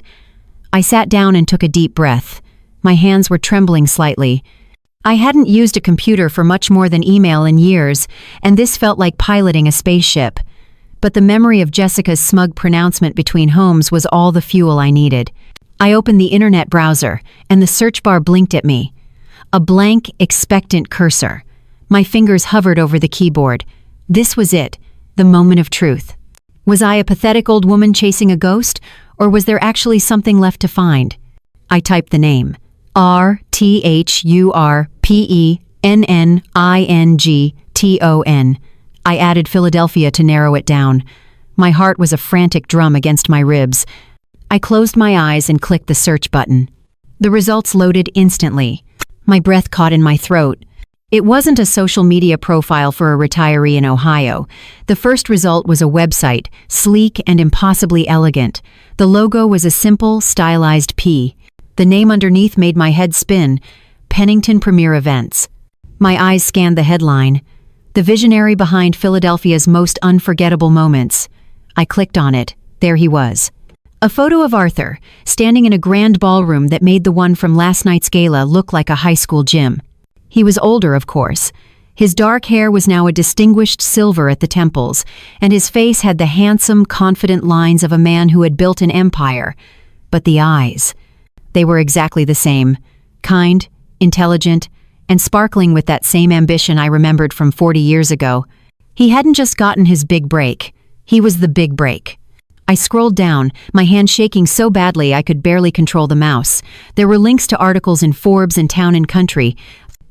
I sat down and took a deep breath. My hands were trembling slightly. I hadn't used a computer for much more than email in years, and this felt like piloting a spaceship. But the memory of Jessica's smug pronouncement between homes was all the fuel I needed. I opened the internet browser, and the search bar blinked at me. A blank, expectant cursor. My fingers hovered over the keyboard. This was it, the moment of truth. Was I a pathetic old woman chasing a ghost, or was there actually something left to find? I typed the name. RTHURPENNINGTON. I added Philadelphia to narrow it down. My heart was a frantic drum against my ribs. I closed my eyes and clicked the search button. The results loaded instantly. My breath caught in my throat. It wasn't a social media profile for a retiree in Ohio. The first result was a website, sleek and impossibly elegant. The logo was a simple, stylized P. The name underneath made my head spin. Pennington Premier Events. My eyes scanned the headline. The visionary behind Philadelphia's most unforgettable moments. I clicked on it. There he was. A photo of Arthur, standing in a grand ballroom that made the one from last night's gala look like a high school gym. He was older, of course. His dark hair was now a distinguished silver at the temples, and his face had the handsome, confident lines of a man who had built an empire. But the eyes, they were exactly the same. Kind, intelligent, and sparkling with that same ambition I remembered from 40 years ago. He hadn't just gotten his big break. He was the big break. I scrolled down, my hand shaking so badly I could barely control the mouse. There were links to articles in Forbes and Town and Country,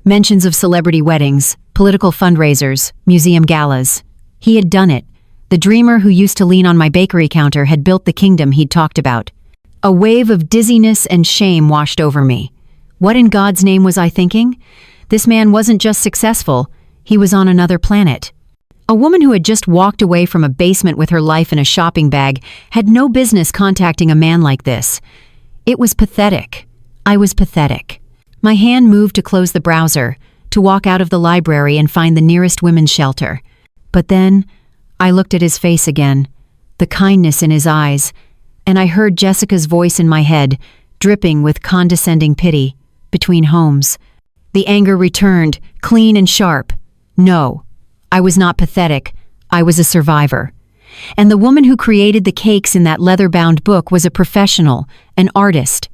mentions of celebrity weddings, political fundraisers, museum galas. He had done it. The dreamer who used to lean on my bakery counter had built the kingdom he'd talked about. A wave of dizziness and shame washed over me. What in God's name was I thinking? This man wasn't just successful, he was on another planet. A woman who had just walked away from a basement with her life in a shopping bag had no business contacting a man like this. It was pathetic. I was pathetic. My hand moved to close the browser, to walk out of the library and find the nearest women's shelter. But then, I looked at his face again, the kindness in his eyes, and I heard Jessica's voice in my head, dripping with condescending pity, between homes. The anger returned, clean and sharp. No, I was not pathetic. I was a survivor. And the woman who created the cakes in that leather-bound book was a professional, an artist.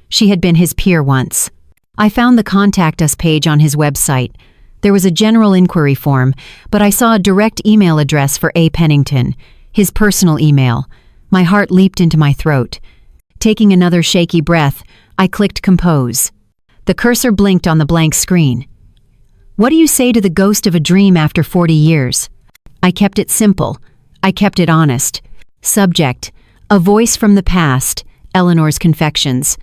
She had been his peer once. I found the Contact Us page on his website. There was a general inquiry form, but I saw a direct email address for A. Pennington, his personal email. My heart leaped into my throat. Taking another shaky breath, I clicked Compose. The cursor blinked on the blank screen. What do you say to the ghost of a dream after 40 years? I kept it simple. I kept it honest. Subject: a voice from the past, Eleanor's Confections.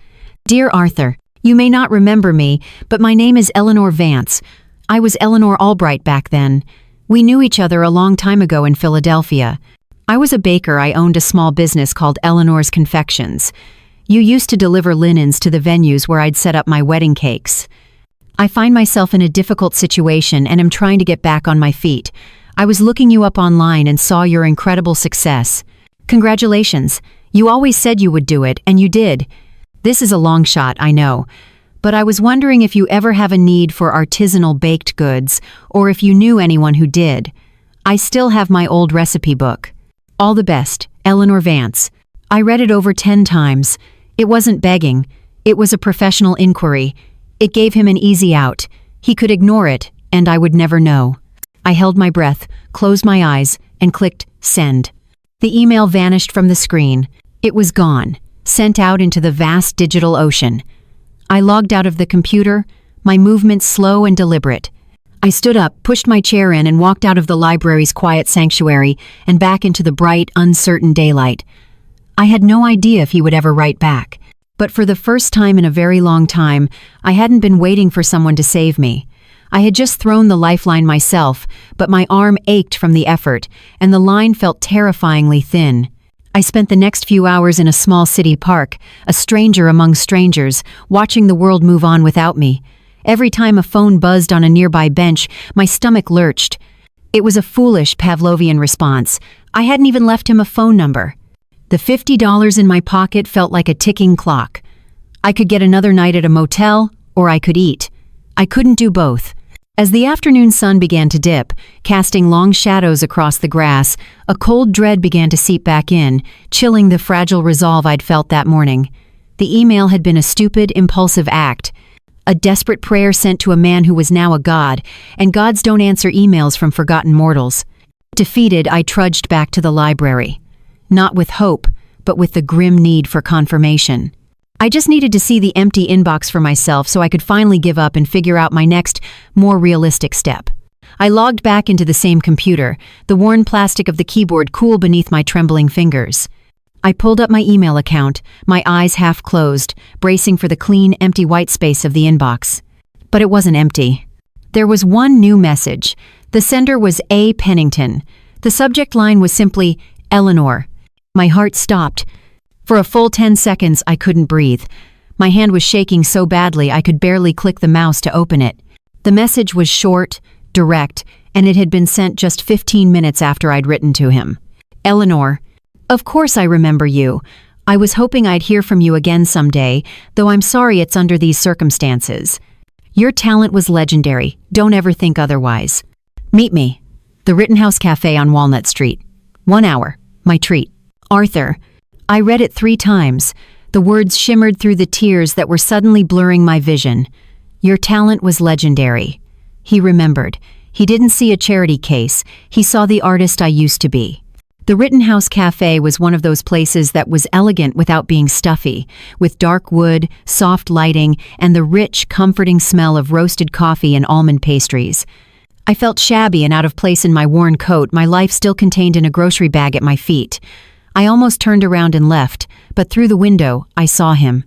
Dear Arthur, you may not remember me, but my name is Eleanor Vance. I was Eleanor Albright back then. We knew each other a long time ago in Philadelphia. I was a baker. I owned a small business called Eleanor's Confections. You used to deliver linens to the venues where I'd set up my wedding cakes. I find myself in a difficult situation and am trying to get back on my feet. I was looking you up online and saw your incredible success. Congratulations. You always said you would do it, and you did. This is a long shot, I know. But I was wondering if you ever have a need for artisanal baked goods, or if you knew anyone who did. I still have my old recipe book. All the best, Eleanor Vance. I read it over 10 times. It wasn't begging. It was a professional inquiry. It gave him an easy out. He could ignore it, and I would never know. I held my breath, closed my eyes, and clicked Send. The email vanished from the screen. It was gone, sent out into the vast digital ocean. I logged out of the computer, my movements slow and deliberate. I stood up, pushed my chair in, and walked out of the library's quiet sanctuary and back into the bright, uncertain daylight. I had no idea if he would ever write back. But for the first time in a very long time, I hadn't been waiting for someone to save me. I had just thrown the lifeline myself, but my arm ached from the effort, and the line felt terrifyingly thin. I spent the next few hours in a small city park, a stranger among strangers, watching the world move on without me. Every time a phone buzzed on a nearby bench, my stomach lurched. It was a foolish Pavlovian response. I hadn't even left him a phone number. The $50 in my pocket felt like a ticking clock. I could get another night at a motel, or I could eat. I couldn't do both. As the afternoon sun began to dip, casting long shadows across the grass, a cold dread began to seep back in, chilling the fragile resolve I'd felt that morning. The email had been a stupid, impulsive act. A desperate prayer sent to a man who was now a god, and gods don't answer emails from forgotten mortals. Defeated, I trudged back to the library. Not with hope, but with the grim need for confirmation. I just needed to see the empty inbox for myself so I could finally give up and figure out my next, more realistic step. I logged back into the same computer, the worn plastic of the keyboard cool beneath my trembling fingers. I pulled up my email account, my eyes half closed, bracing for the clean, empty white space of the inbox. But it wasn't empty. There was one new message. The sender was A. Pennington. The subject line was simply, Eleanor. My heart stopped. For a full 10 seconds, I couldn't breathe. My hand was shaking so badly I could barely click the mouse to open it. The message was short, direct, and it had been sent just 15 minutes after I'd written to him. Eleanor, of course I remember you. I was hoping I'd hear from you again someday, though I'm sorry it's under these circumstances. Your talent was legendary. Don't ever think otherwise. Meet me. The Rittenhouse Cafe on Walnut Street. 1 hour. My treat. Arthur. I read it 3 times. The words shimmered through the tears that were suddenly blurring my vision. Your talent was legendary. He remembered. He didn't see a charity case. He saw the artist I used to be. The Rittenhouse Cafe was one of those places that was elegant without being stuffy, with dark wood, soft lighting, and the rich, comforting smell of roasted coffee and almond pastries. I felt shabby and out of place in my worn coat, my life still contained in a grocery bag at my feet. I almost turned around and left, but through the window, I saw him.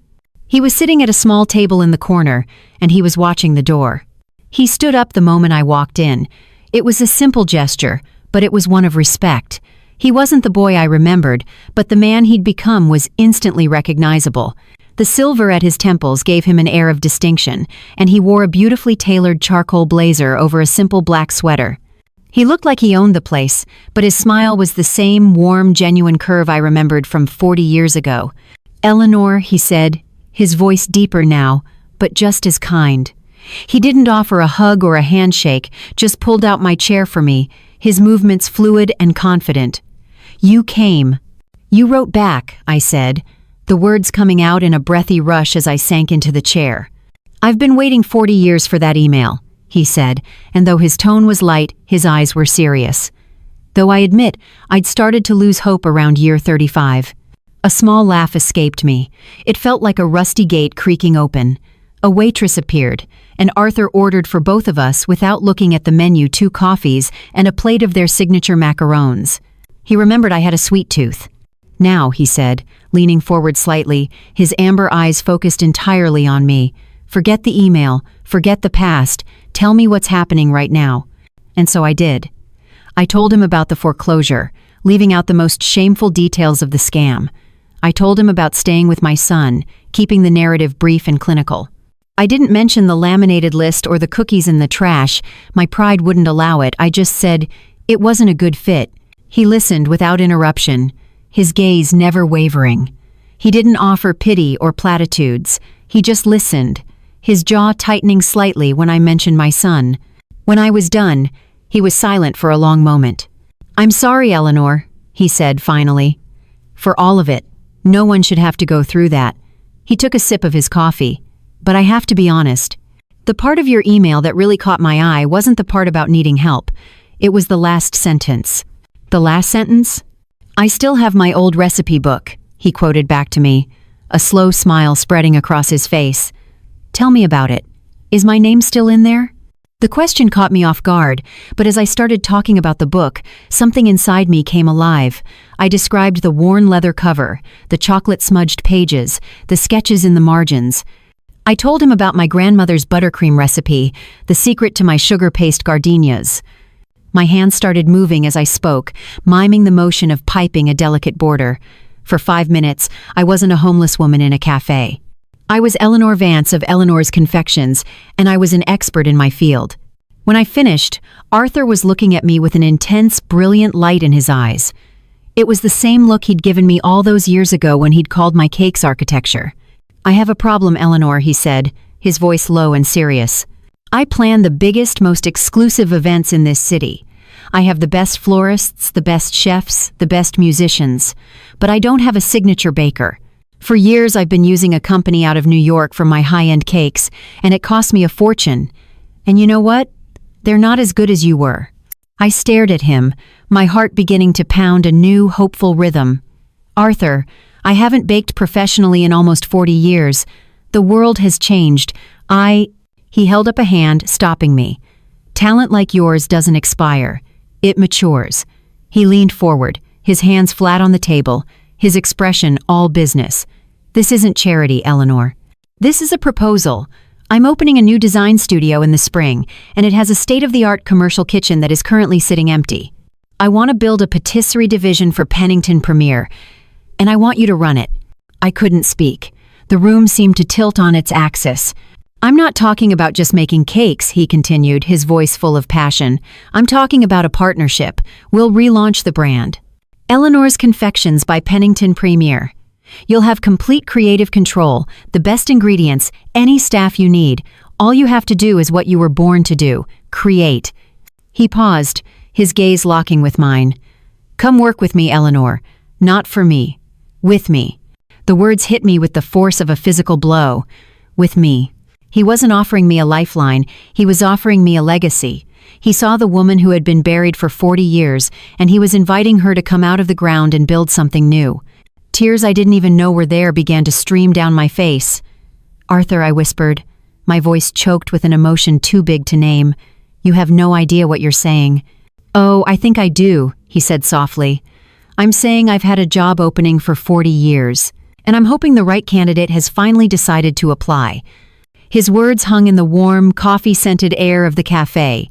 He was sitting at a small table in the corner, and he was watching the door. He stood up the moment I walked in. It was a simple gesture, but it was one of respect. He wasn't the boy I remembered, but the man he'd become was instantly recognizable. The silver at his temples gave him an air of distinction, and he wore a beautifully tailored charcoal blazer over a simple black sweater. He looked like he owned the place, but his smile was the same warm, genuine curve I remembered from 40 years ago. Eleanor, he said, his voice deeper now, but just as kind. He didn't offer a hug or a handshake, just pulled out my chair for me, his movements fluid and confident. You came. You wrote back, I said, the words coming out in a breathy rush as I sank into the chair. I've been waiting 40 years for that email, he said, and though his tone was light, his eyes were serious. Though I admit, I'd started to lose hope around year 35. A small laugh escaped me. It felt like a rusty gate creaking open. A waitress appeared, and Arthur ordered for both of us without looking at the menu 2 coffees and a plate of their signature macarons. He remembered I had a sweet tooth. Now, he said, leaning forward slightly, his amber eyes focused entirely on me. Forget the email, forget the past, tell me what's happening right now. And so I did. I told him about the foreclosure, leaving out the most shameful details of the scam. I told him about staying with my son, keeping the narrative brief and clinical. I didn't mention the laminated list or the cookies in the trash. My pride wouldn't allow it. I just said, it wasn't a good fit. He listened without interruption, his gaze never wavering. He didn't offer pity or platitudes. He just listened, his jaw tightening slightly when I mentioned my son. When I was done, he was silent for a long moment. I'm sorry, Eleanor, he said finally. For all of it. No one should have to go through that. He took a sip of his coffee. But I have to be honest. The part of your email that really caught my eye wasn't the part about needing help. It was the last sentence. The last sentence? I still have my old recipe book, he quoted back to me, a slow smile spreading across his face. Tell me about it. Is my name still in there? The question caught me off guard, but as I started talking about the book, something inside me came alive. I described the worn leather cover, the chocolate-smudged pages, the sketches in the margins. I told him about my grandmother's buttercream recipe, the secret to my sugar paste gardenias. My hands started moving as I spoke, miming the motion of piping a delicate border. For 5 minutes, I wasn't a homeless woman in a cafe. I was Eleanor Vance of Eleanor's Confections, and I was an expert in my field. When I finished, Arthur was looking at me with an intense, brilliant light in his eyes. It was the same look he'd given me all those years ago when he'd called my cakes architecture. I have a problem, Eleanor, he said, his voice low and serious. I plan the biggest, most exclusive events in this city. I have the best florists, the best chefs, the best musicians, but I don't have a signature baker. For years, I've been using a company out of New York for my high-end cakes, and it cost me a fortune. And you know what? They're not as good as you were. I stared at him, my heart beginning to pound a new, hopeful rhythm. Arthur, I haven't baked professionally in almost 40 years. The world has changed. He held up a hand, stopping me. Talent like yours doesn't expire. It matures. He leaned forward, his hands flat on the table, his expression all business. "This isn't charity, Eleanor. This is a proposal. I'm opening a new design studio in the spring, and it has a state-of-the-art commercial kitchen that is currently sitting empty. I want to build a patisserie division for Pennington Premier, and I want you to run it." I couldn't speak. The room seemed to tilt on its axis. "I'm not talking about just making cakes," he continued, his voice full of passion. "I'm talking about a partnership. We'll relaunch the brand. Eleanor's Confections by Pennington Premier. You'll have complete creative control, the best ingredients, any staff you need. All you have to do is what you were born to do: create." He paused, his gaze locking with mine. "Come work with me, Eleanor. Not for me. With me." The words hit me with the force of a physical blow. With me. He wasn't offering me a lifeline, he was offering me a legacy. He saw the woman who had been buried for 40 years, and he was inviting her to come out of the ground and build something new. Tears I didn't even know were there began to stream down my face. "Arthur," I whispered, my voice choked with an emotion too big to name. "You have no idea what you're saying." "Oh, I think I do," he said softly. "I'm saying I've had a job opening for 40 years, and I'm hoping the right candidate has finally decided to apply." His words hung in the warm, coffee-scented air of the cafe.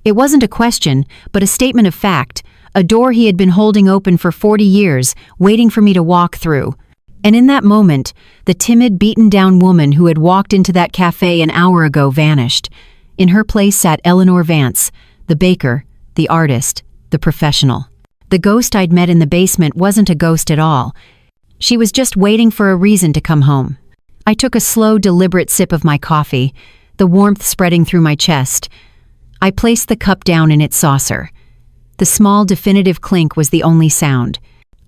It wasn't a question, but a statement of fact, a door he had been holding open for 40 years, waiting for me to walk through. And in that moment, the timid, beaten-down woman who had walked into that cafe an hour ago vanished. In her place sat Eleanor Vance, the baker, the artist, the professional. The ghost I'd met in the basement wasn't a ghost at all. She was just waiting for a reason to come home. I took a slow, deliberate sip of my coffee, the warmth spreading through my chest. I placed the cup down in its saucer. The small, definitive clink was the only sound.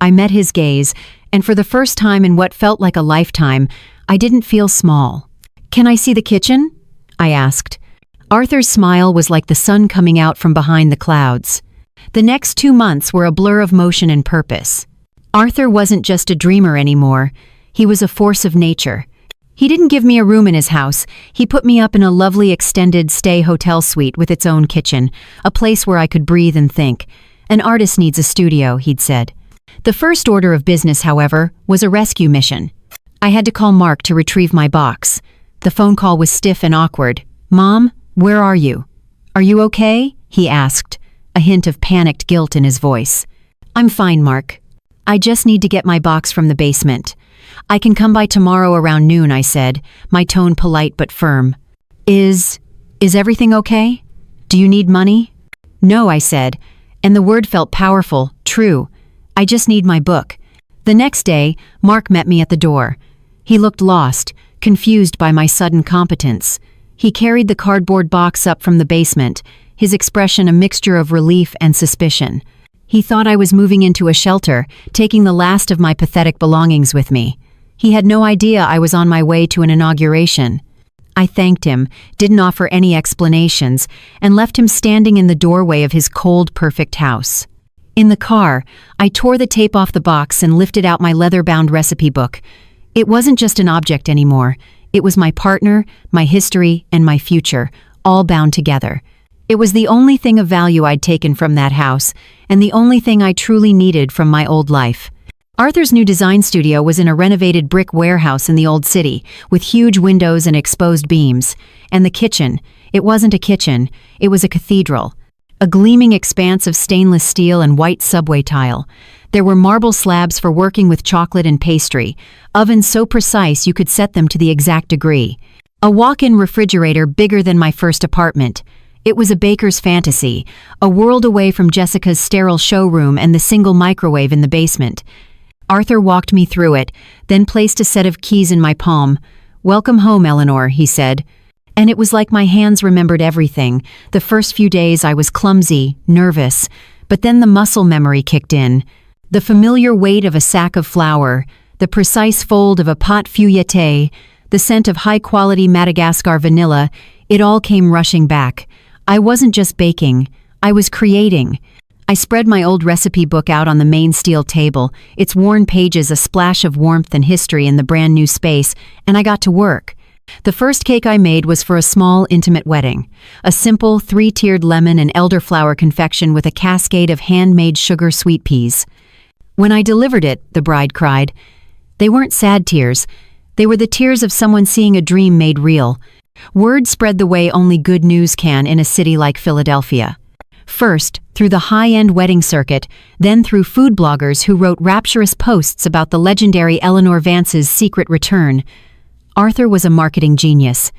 I met his gaze, and for the first time in what felt like a lifetime, I didn't feel small. "Can I see the kitchen?" I asked. Arthur's smile was like the sun coming out from behind the clouds. The next 2 months were a blur of motion and purpose. Arthur wasn't just a dreamer anymore. He was a force of nature. He didn't give me a room in his house. He put me up in a lovely extended stay hotel suite with its own kitchen, a place where I could breathe and think. "An artist needs a studio," he'd said. The first order of business, however, was a rescue mission. I had to call Mark to retrieve my box. The phone call was stiff and awkward. "Mom, where are you?" "Are you okay?" he asked, a hint of panicked guilt in his voice. "I'm fine, Mark. I just need to get my box from the basement. I can come by tomorrow around noon," I said, my tone polite but firm. Is everything okay? Do you need money?" "No," I said, and the word felt powerful, true. "I just need my book." The next day, Mark met me at the door. He looked lost, confused by my sudden competence. He carried the cardboard box up from the basement, his expression a mixture of relief and suspicion. He thought I was moving into a shelter, taking the last of my pathetic belongings with me. He had no idea I was on my way to an inauguration. I thanked him, didn't offer any explanations, and left him standing in the doorway of his cold, perfect house. In the car, I tore the tape off the box and lifted out my leather-bound recipe book. It wasn't just an object anymore. It was my partner, my history, and my future, all bound together. It was the only thing of value I'd taken from that house, and the only thing I truly needed from my old life. Arthur's new design studio was in a renovated brick warehouse in the old city, with huge windows and exposed beams. And the kitchen, it wasn't a kitchen, it was a cathedral. A gleaming expanse of stainless steel and white subway tile. There were marble slabs for working with chocolate and pastry, ovens so precise you could set them to the exact degree. A walk-in refrigerator bigger than my first apartment. It was a baker's fantasy, a world away from Jessica's sterile showroom and the single microwave in the basement. Arthur walked me through it, then placed a set of keys in my palm. "Welcome home, Eleanor," he said. And it was like my hands remembered everything. The first few days I was clumsy, nervous, but then the muscle memory kicked in. The familiar weight of a sack of flour, the precise fold of a pâte feuilletée, the scent of high-quality Madagascar vanilla, it all came rushing back. I wasn't just baking, I was creating. I spread my old recipe book out on the main steel table, its worn pages a splash of warmth and history in the brand new space, and I got to work. The first cake I made was for a small, intimate wedding. A simple, 3-tiered lemon and elderflower confection with a cascade of handmade sugar sweet peas. When I delivered it, the bride cried. They weren't sad tears. They were the tears of someone seeing a dream made real. Word spread the way only good news can in a city like Philadelphia. First, through the high-end wedding circuit, then through food bloggers who wrote rapturous posts about the legendary Eleanor Vance's secret return. Arthur was a marketing genius.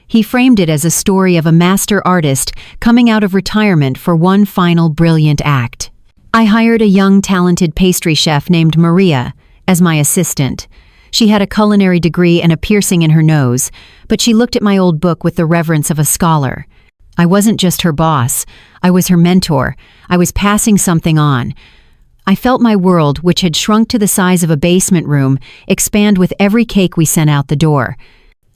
He framed it as a story of a master artist coming out of retirement for one final brilliant act. I hired a young, talented pastry chef named Maria as my assistant. She had a culinary degree and a piercing in her nose, but she looked at my old book with the reverence of a scholar. I wasn't just her boss. I was her mentor. I was passing something on. I felt my world, which had shrunk to the size of a basement room, expand with every cake we sent out the door.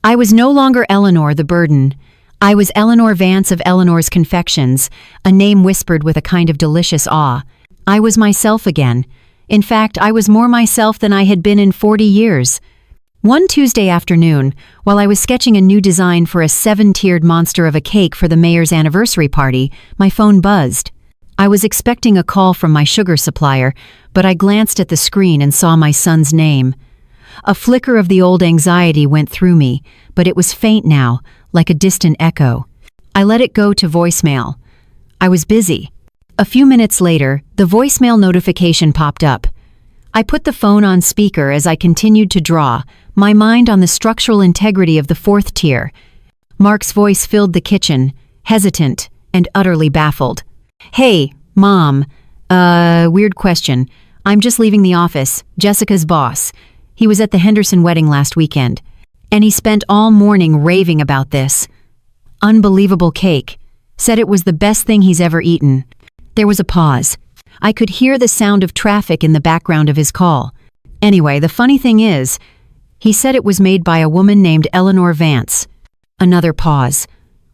I was no longer Eleanor, the burden. I was Eleanor Vance of Eleanor's Confections, a name whispered with a kind of delicious awe. I was myself again. In fact, I was more myself than I had been in 40 years. One Tuesday afternoon, while I was sketching a new design for a 7-tiered monster of a cake for the mayor's anniversary party, my phone buzzed. I was expecting a call from my sugar supplier, but I glanced at the screen and saw my son's name. A flicker of the old anxiety went through me, but it was faint now, like a distant echo. I let it go to voicemail. I was busy. A few minutes later, the voicemail notification popped up. I put the phone on speaker as I continued to draw, my mind on the structural integrity of the 4th tier. Mark's voice filled the kitchen, hesitant and utterly baffled. "Hey, Mom. Weird question. I'm just leaving the office, Jessica's boss. He was at the Henderson wedding last weekend, and he spent all morning raving about this. Unbelievable cake. Said it was the best thing he's ever eaten." There was a pause. I could hear the sound of traffic in the background of his call. Anyway, the funny thing is, he said it was made by a woman named Eleanor Vance. Another pause.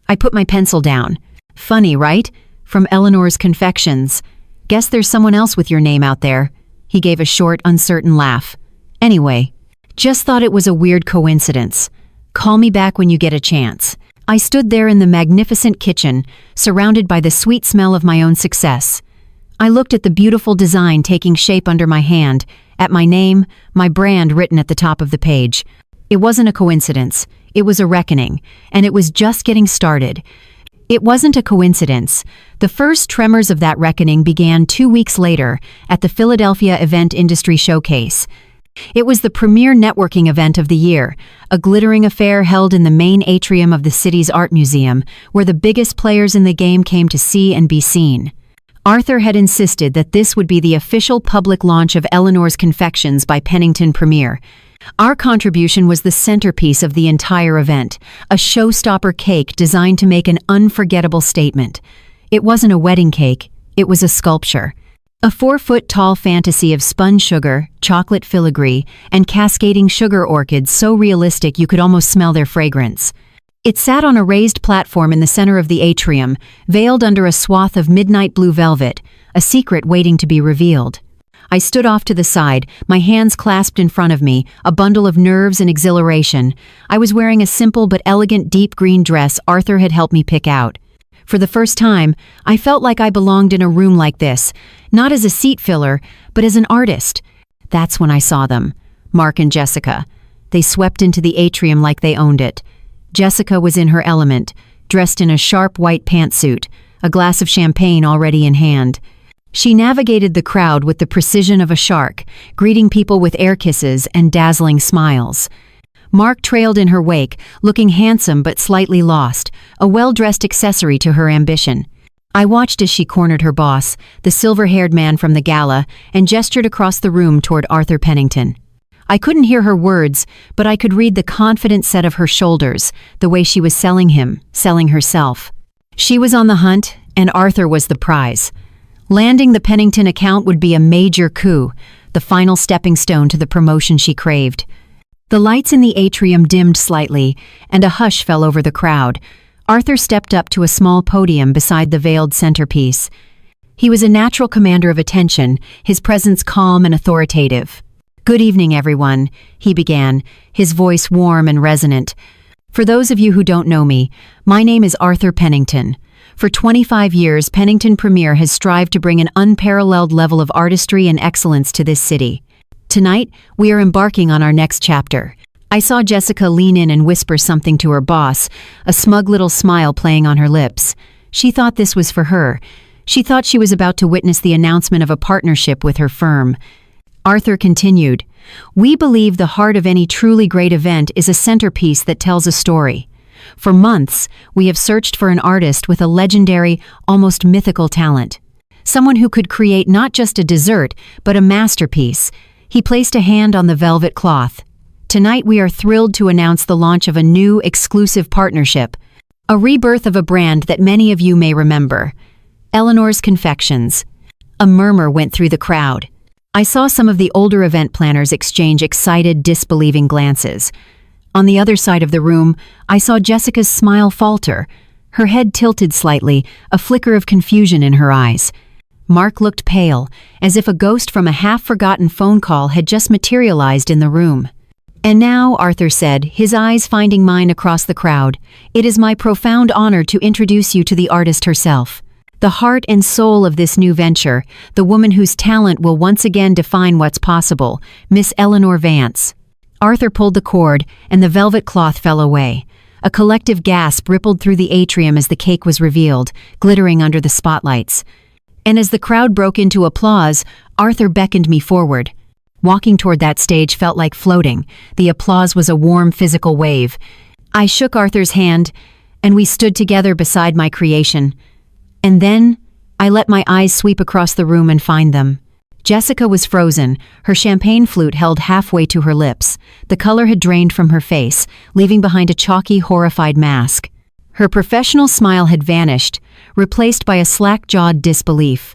I put my pencil down. Funny, right? From Eleanor's Confections. Guess there's someone else with your name out there. He gave a short, uncertain laugh. Anyway, just thought it was a weird coincidence. Call me back when you get a chance. I stood there in the magnificent kitchen, surrounded by the sweet smell of my own success. I looked at the beautiful design taking shape under my hand, at my name, my brand written at the top of the page. It wasn't a coincidence. It was a reckoning, and it was just getting started. It wasn't a coincidence. The first tremors of that reckoning began 2 weeks later at the Philadelphia Event Industry Showcase. It was the premier networking event of the year, a glittering affair held in the main atrium of the city's art museum, where the biggest players in the game came to see and be seen. Arthur had insisted that this would be the official public launch of Eleanor's Confections by Pennington Premier. Our contribution was the centerpiece of the entire event, a showstopper cake designed to make an unforgettable statement. It wasn't a wedding cake, it was a sculpture. A 4-foot-tall fantasy of spun sugar, chocolate filigree, and cascading sugar orchids so realistic you could almost smell their fragrance. It sat on a raised platform in the center of the atrium, veiled under a swath of midnight blue velvet, a secret waiting to be revealed. I stood off to the side, my hands clasped in front of me, a bundle of nerves and exhilaration. I was wearing a simple but elegant deep green dress Arthur had helped me pick out. For the first time, I felt like I belonged in a room like this, not as a seat filler, but as an artist. That's when I saw them, Mark and Jessica. They swept into the atrium like they owned it. Jessica was in her element, dressed in a sharp white pantsuit, a glass of champagne already in hand. She navigated the crowd with the precision of a shark, greeting people with air kisses and dazzling smiles. Mark trailed in her wake, looking handsome but slightly lost, a well-dressed accessory to her ambition. I watched as she cornered her boss, the silver-haired man from the gala, and gestured across the room toward Arthur Pennington. I couldn't hear her words, but I could read the confident set of her shoulders, the way she was selling him, selling herself. She was on the hunt, and Arthur was the prize. Landing the Pennington account would be a major coup, the final stepping stone to the promotion she craved. The lights in the atrium dimmed slightly, and a hush fell over the crowd. Arthur stepped up to a small podium beside the veiled centerpiece. He was a natural commander of attention, his presence calm and authoritative. "Good evening, everyone," he began, his voice warm and resonant. "For those of you who don't know me, my name is Arthur Pennington. For 25 years, Pennington Premier has strived to bring an unparalleled level of artistry and excellence to this city. Tonight, we are embarking on our next chapter. I saw Jessica lean in and whisper something to her boss, a smug little smile playing on her lips. She thought this was for her. She thought she was about to witness the announcement of a partnership with her firm. Arthur continued, "We believe the heart of any truly great event is a centerpiece that tells a story. For months, we have searched for an artist with a legendary, almost mythical talent. Someone who could create not just a dessert, but a masterpiece." He placed a hand on the velvet cloth. "Tonight we are thrilled to announce the launch of a new, exclusive partnership. A rebirth of a brand that many of you may remember. Eleanor's Confections." A murmur went through the crowd. I saw some of the older event planners exchange excited, disbelieving glances. On the other side of the room, I saw Jessica's smile falter. Her head tilted slightly, a flicker of confusion in her eyes. Mark looked pale, as if a ghost from a half-forgotten phone call had just materialized in the room. "And now," Arthur said, his eyes finding mine across the crowd, "it is my profound honor to introduce you to the artist herself. The heart and soul of this new venture, the woman whose talent will once again define what's possible, Miss Eleanor Vance." Arthur pulled the cord, and the velvet cloth fell away. A collective gasp rippled through the atrium as the cake was revealed, glittering under the spotlights. And as the crowd broke into applause, Arthur beckoned me forward. Walking toward that stage felt like floating. The applause was a warm physical wave. I shook Arthur's hand, and we stood together beside my creation. And then, I let my eyes sweep across the room and find them. Jessica was frozen, her champagne flute held halfway to her lips. The color had drained from her face, leaving behind a chalky, horrified mask. Her professional smile had vanished, replaced by a slack-jawed disbelief.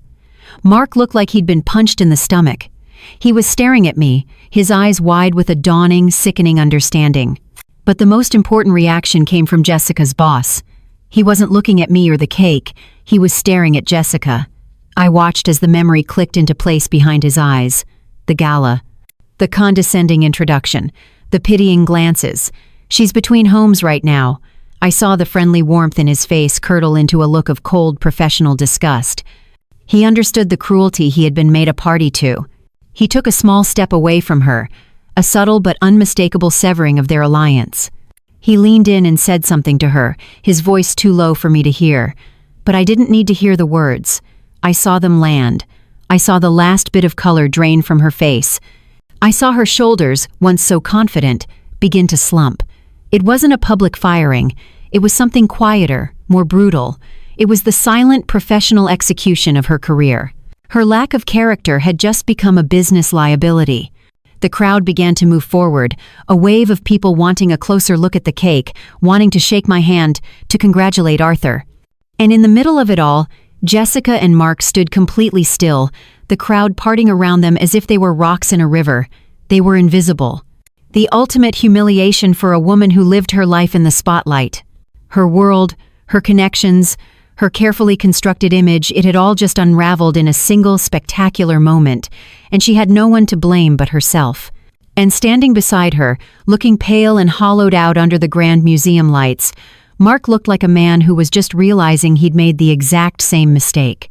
Mark looked like he'd been punched in the stomach. He was staring at me, his eyes wide with a dawning, sickening understanding. But the most important reaction came from Jessica's boss. He wasn't looking at me or the cake, he was staring at Jessica. I watched as the memory clicked into place behind his eyes. The gala. The condescending introduction. The pitying glances. "She's between homes right now." I saw the friendly warmth in his face curdle into a look of cold, professional disgust. He understood the cruelty he had been made a party to. He took a small step away from her, a subtle but unmistakable severing of their alliance. He leaned in and said something to her, his voice too low for me to hear. But I didn't need to hear the words. I saw them land. I saw the last bit of color drain from her face. I saw her shoulders, once so confident, begin to slump. It wasn't a public firing. It was something quieter, more brutal. It was the silent, professional execution of her career. Her lack of character had just become a business liability. The crowd began to move forward, a wave of people wanting a closer look at the cake, wanting to shake my hand, to congratulate Arthur. And in the middle of it all, Jessica and Mark stood completely still, the crowd parting around them as if they were rocks in a river. They were invisible. The ultimate humiliation for a woman who lived her life in the spotlight. Her world, her connections, her carefully constructed image, it had all just unraveled in a single spectacular moment, and she had no one to blame but herself. And standing beside her, looking pale and hollowed out under the grand museum lights, Mark looked like a man who was just realizing he'd made the exact same mistake.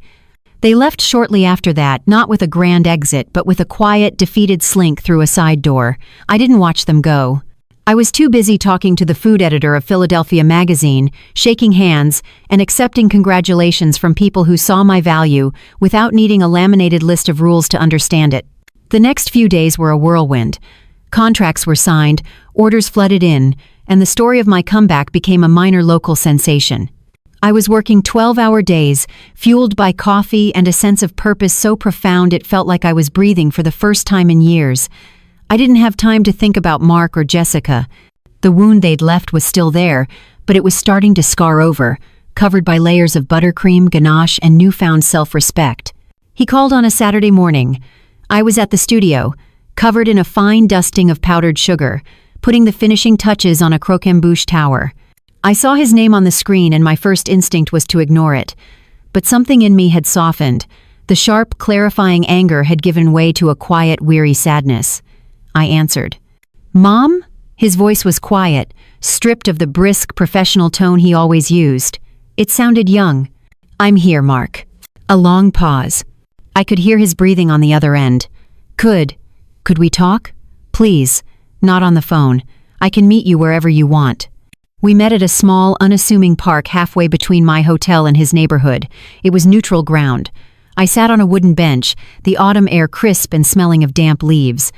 They left shortly after that, not with a grand exit, but with a quiet, defeated slink through a side door. I didn't watch them go. I was too busy talking to the food editor of Philadelphia Magazine, shaking hands, and accepting congratulations from people who saw my value without needing a laminated list of rules to understand it. The next few days were a whirlwind. Contracts were signed, orders flooded in, and the story of my comeback became a minor local sensation. I was working 12-hour days, fueled by coffee and a sense of purpose so profound it felt like I was breathing for the first time in years. I didn't have time to think about Mark or Jessica. The wound they'd left was still there, but it was starting to scar over, covered by layers of buttercream, ganache, and newfound self-respect. He called on a Saturday morning. I was at the studio, covered in a fine dusting of powdered sugar, putting the finishing touches on a croquembouche tower. I saw his name on the screen and my first instinct was to ignore it. But something in me had softened. The sharp, clarifying anger had given way to a quiet, weary sadness. I answered. "Mom?" His voice was quiet, stripped of the brisk, professional tone he always used. It sounded young. I'm here, Mark. A long pause. I could hear his breathing on the other end. Could we talk? Please, not on the phone. I can meet you wherever you want. We met at a small, unassuming park halfway between my hotel and his neighborhood. It was neutral ground. I sat on a wooden bench, the autumn air crisp and smelling of damp leaves.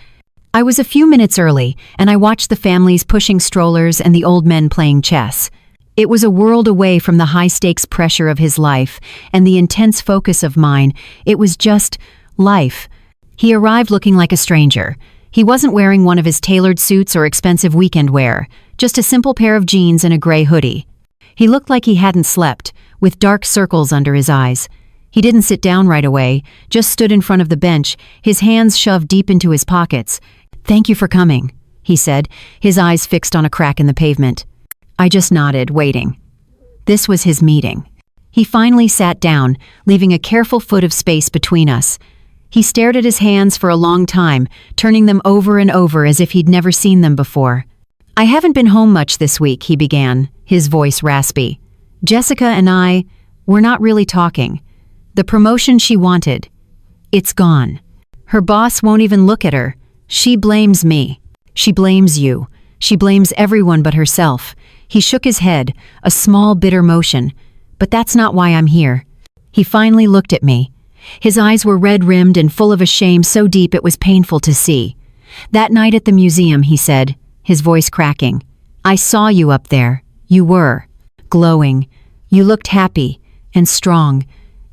I was a few minutes early, and I watched the families pushing strollers and the old men playing chess. It was a world away from the high-stakes pressure of his life and the intense focus of mine. It was just life. He arrived looking like a stranger. He wasn't wearing one of his tailored suits or expensive weekend wear, just a simple pair of jeans and a gray hoodie. He looked like he hadn't slept, with dark circles under his eyes. He didn't sit down right away, just stood in front of the bench, his hands shoved deep into his pockets. "Thank you for coming," he said, his eyes fixed on a crack in the pavement. I just nodded, waiting. This was his meeting. He finally sat down, leaving a careful foot of space between us. He stared at his hands for a long time, turning them over and over as if he'd never seen them before. "I haven't been home much this week," he began, his voice raspy. "Jessica and we're not really talking. The promotion she wanted, it's gone. Her boss won't even look at her. She blames me. She blames you. She blames everyone but herself." He shook his head, a small, bitter motion. "But that's not why I'm here." He finally looked at me. His eyes were red-rimmed and full of a shame so deep it was painful to see. "That night at the museum," he said, his voice cracking, "I saw you up there. You were glowing. You looked happy and strong.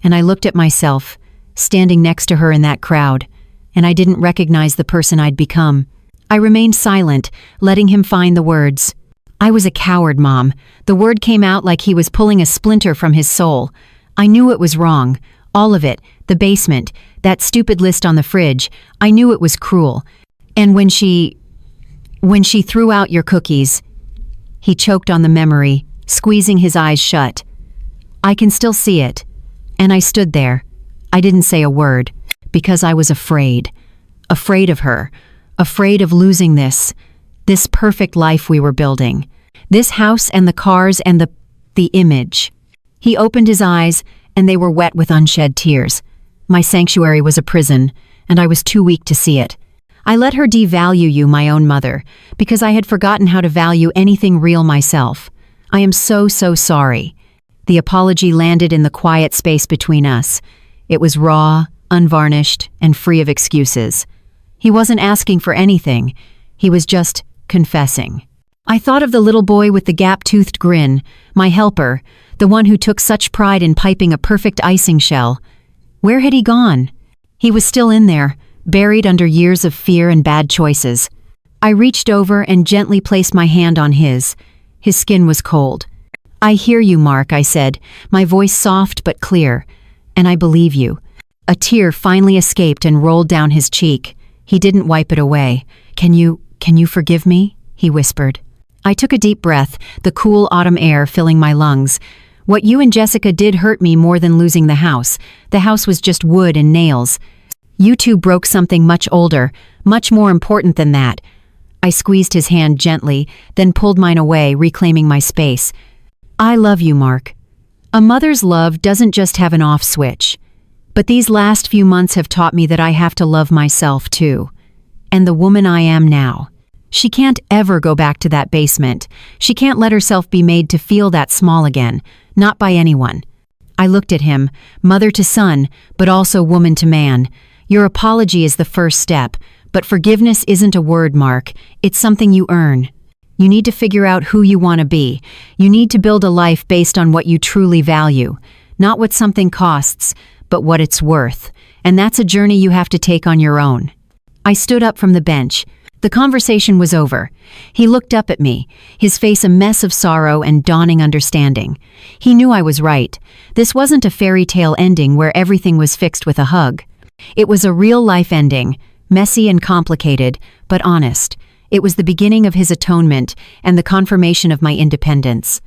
And I looked at myself, standing next to her in that crowd, and I didn't recognize the person I'd become." I remained silent, letting him find the words. "I was a coward, Mom." The word came out like he was pulling a splinter from his soul. I knew it was wrong. All of it. The basement. That stupid list on the fridge. I knew it was cruel. And when she threw out your cookies. He choked on the memory, squeezing his eyes shut. I can still see it. And I stood there. I didn't say a word. Because I was afraid. Afraid of her. Afraid of losing this perfect life we were building. This house and the cars and the image. He opened his eyes, and they were wet with unshed tears. My sanctuary was a prison, and I was too weak to see it. I let her devalue you, my own mother, because I had forgotten how to value anything real myself. I am so sorry. The apology landed in the quiet space between us. It was raw, unvarnished, and free of excuses. He wasn't asking for anything. He was just confessing. I thought of the little boy with the gap-toothed grin, my helper, the one who took such pride in piping a perfect icing shell. Where had he gone? He was still in there, buried under years of fear and bad choices. I reached over and gently placed my hand on his. His skin was cold. "I hear you, Mark," I said, my voice soft but clear. "And I believe you." A tear finally escaped and rolled down his cheek. He didn't wipe it away. Can you forgive me?" he whispered. I took a deep breath, the cool autumn air filling my lungs. What you and Jessica did hurt me more than losing the house. The house was just wood and nails. You two broke something much older, much more important than that. I squeezed his hand gently, then pulled mine away, reclaiming my space. "I love you, Mark. A mother's love doesn't just have an off switch. But these last few months have taught me that I have to love myself too. And the woman I am now. She can't ever go back to that basement. She can't let herself be made to feel that small again, not by anyone." I looked at him, mother to son, but also woman to man. "Your apology is the first step, but forgiveness isn't a word, Mark. It's something you earn. You need to figure out who you want to be. You need to build a life based on what you truly value, not what something costs, but what it's worth. And that's a journey you have to take on your own." I stood up from the bench. The conversation was over. He looked up at me, his face a mess of sorrow and dawning understanding. He knew I was right. This wasn't a fairy tale ending where everything was fixed with a hug. It was a real-life ending, messy and complicated, but honest. It was the beginning of his atonement and the confirmation of my independence.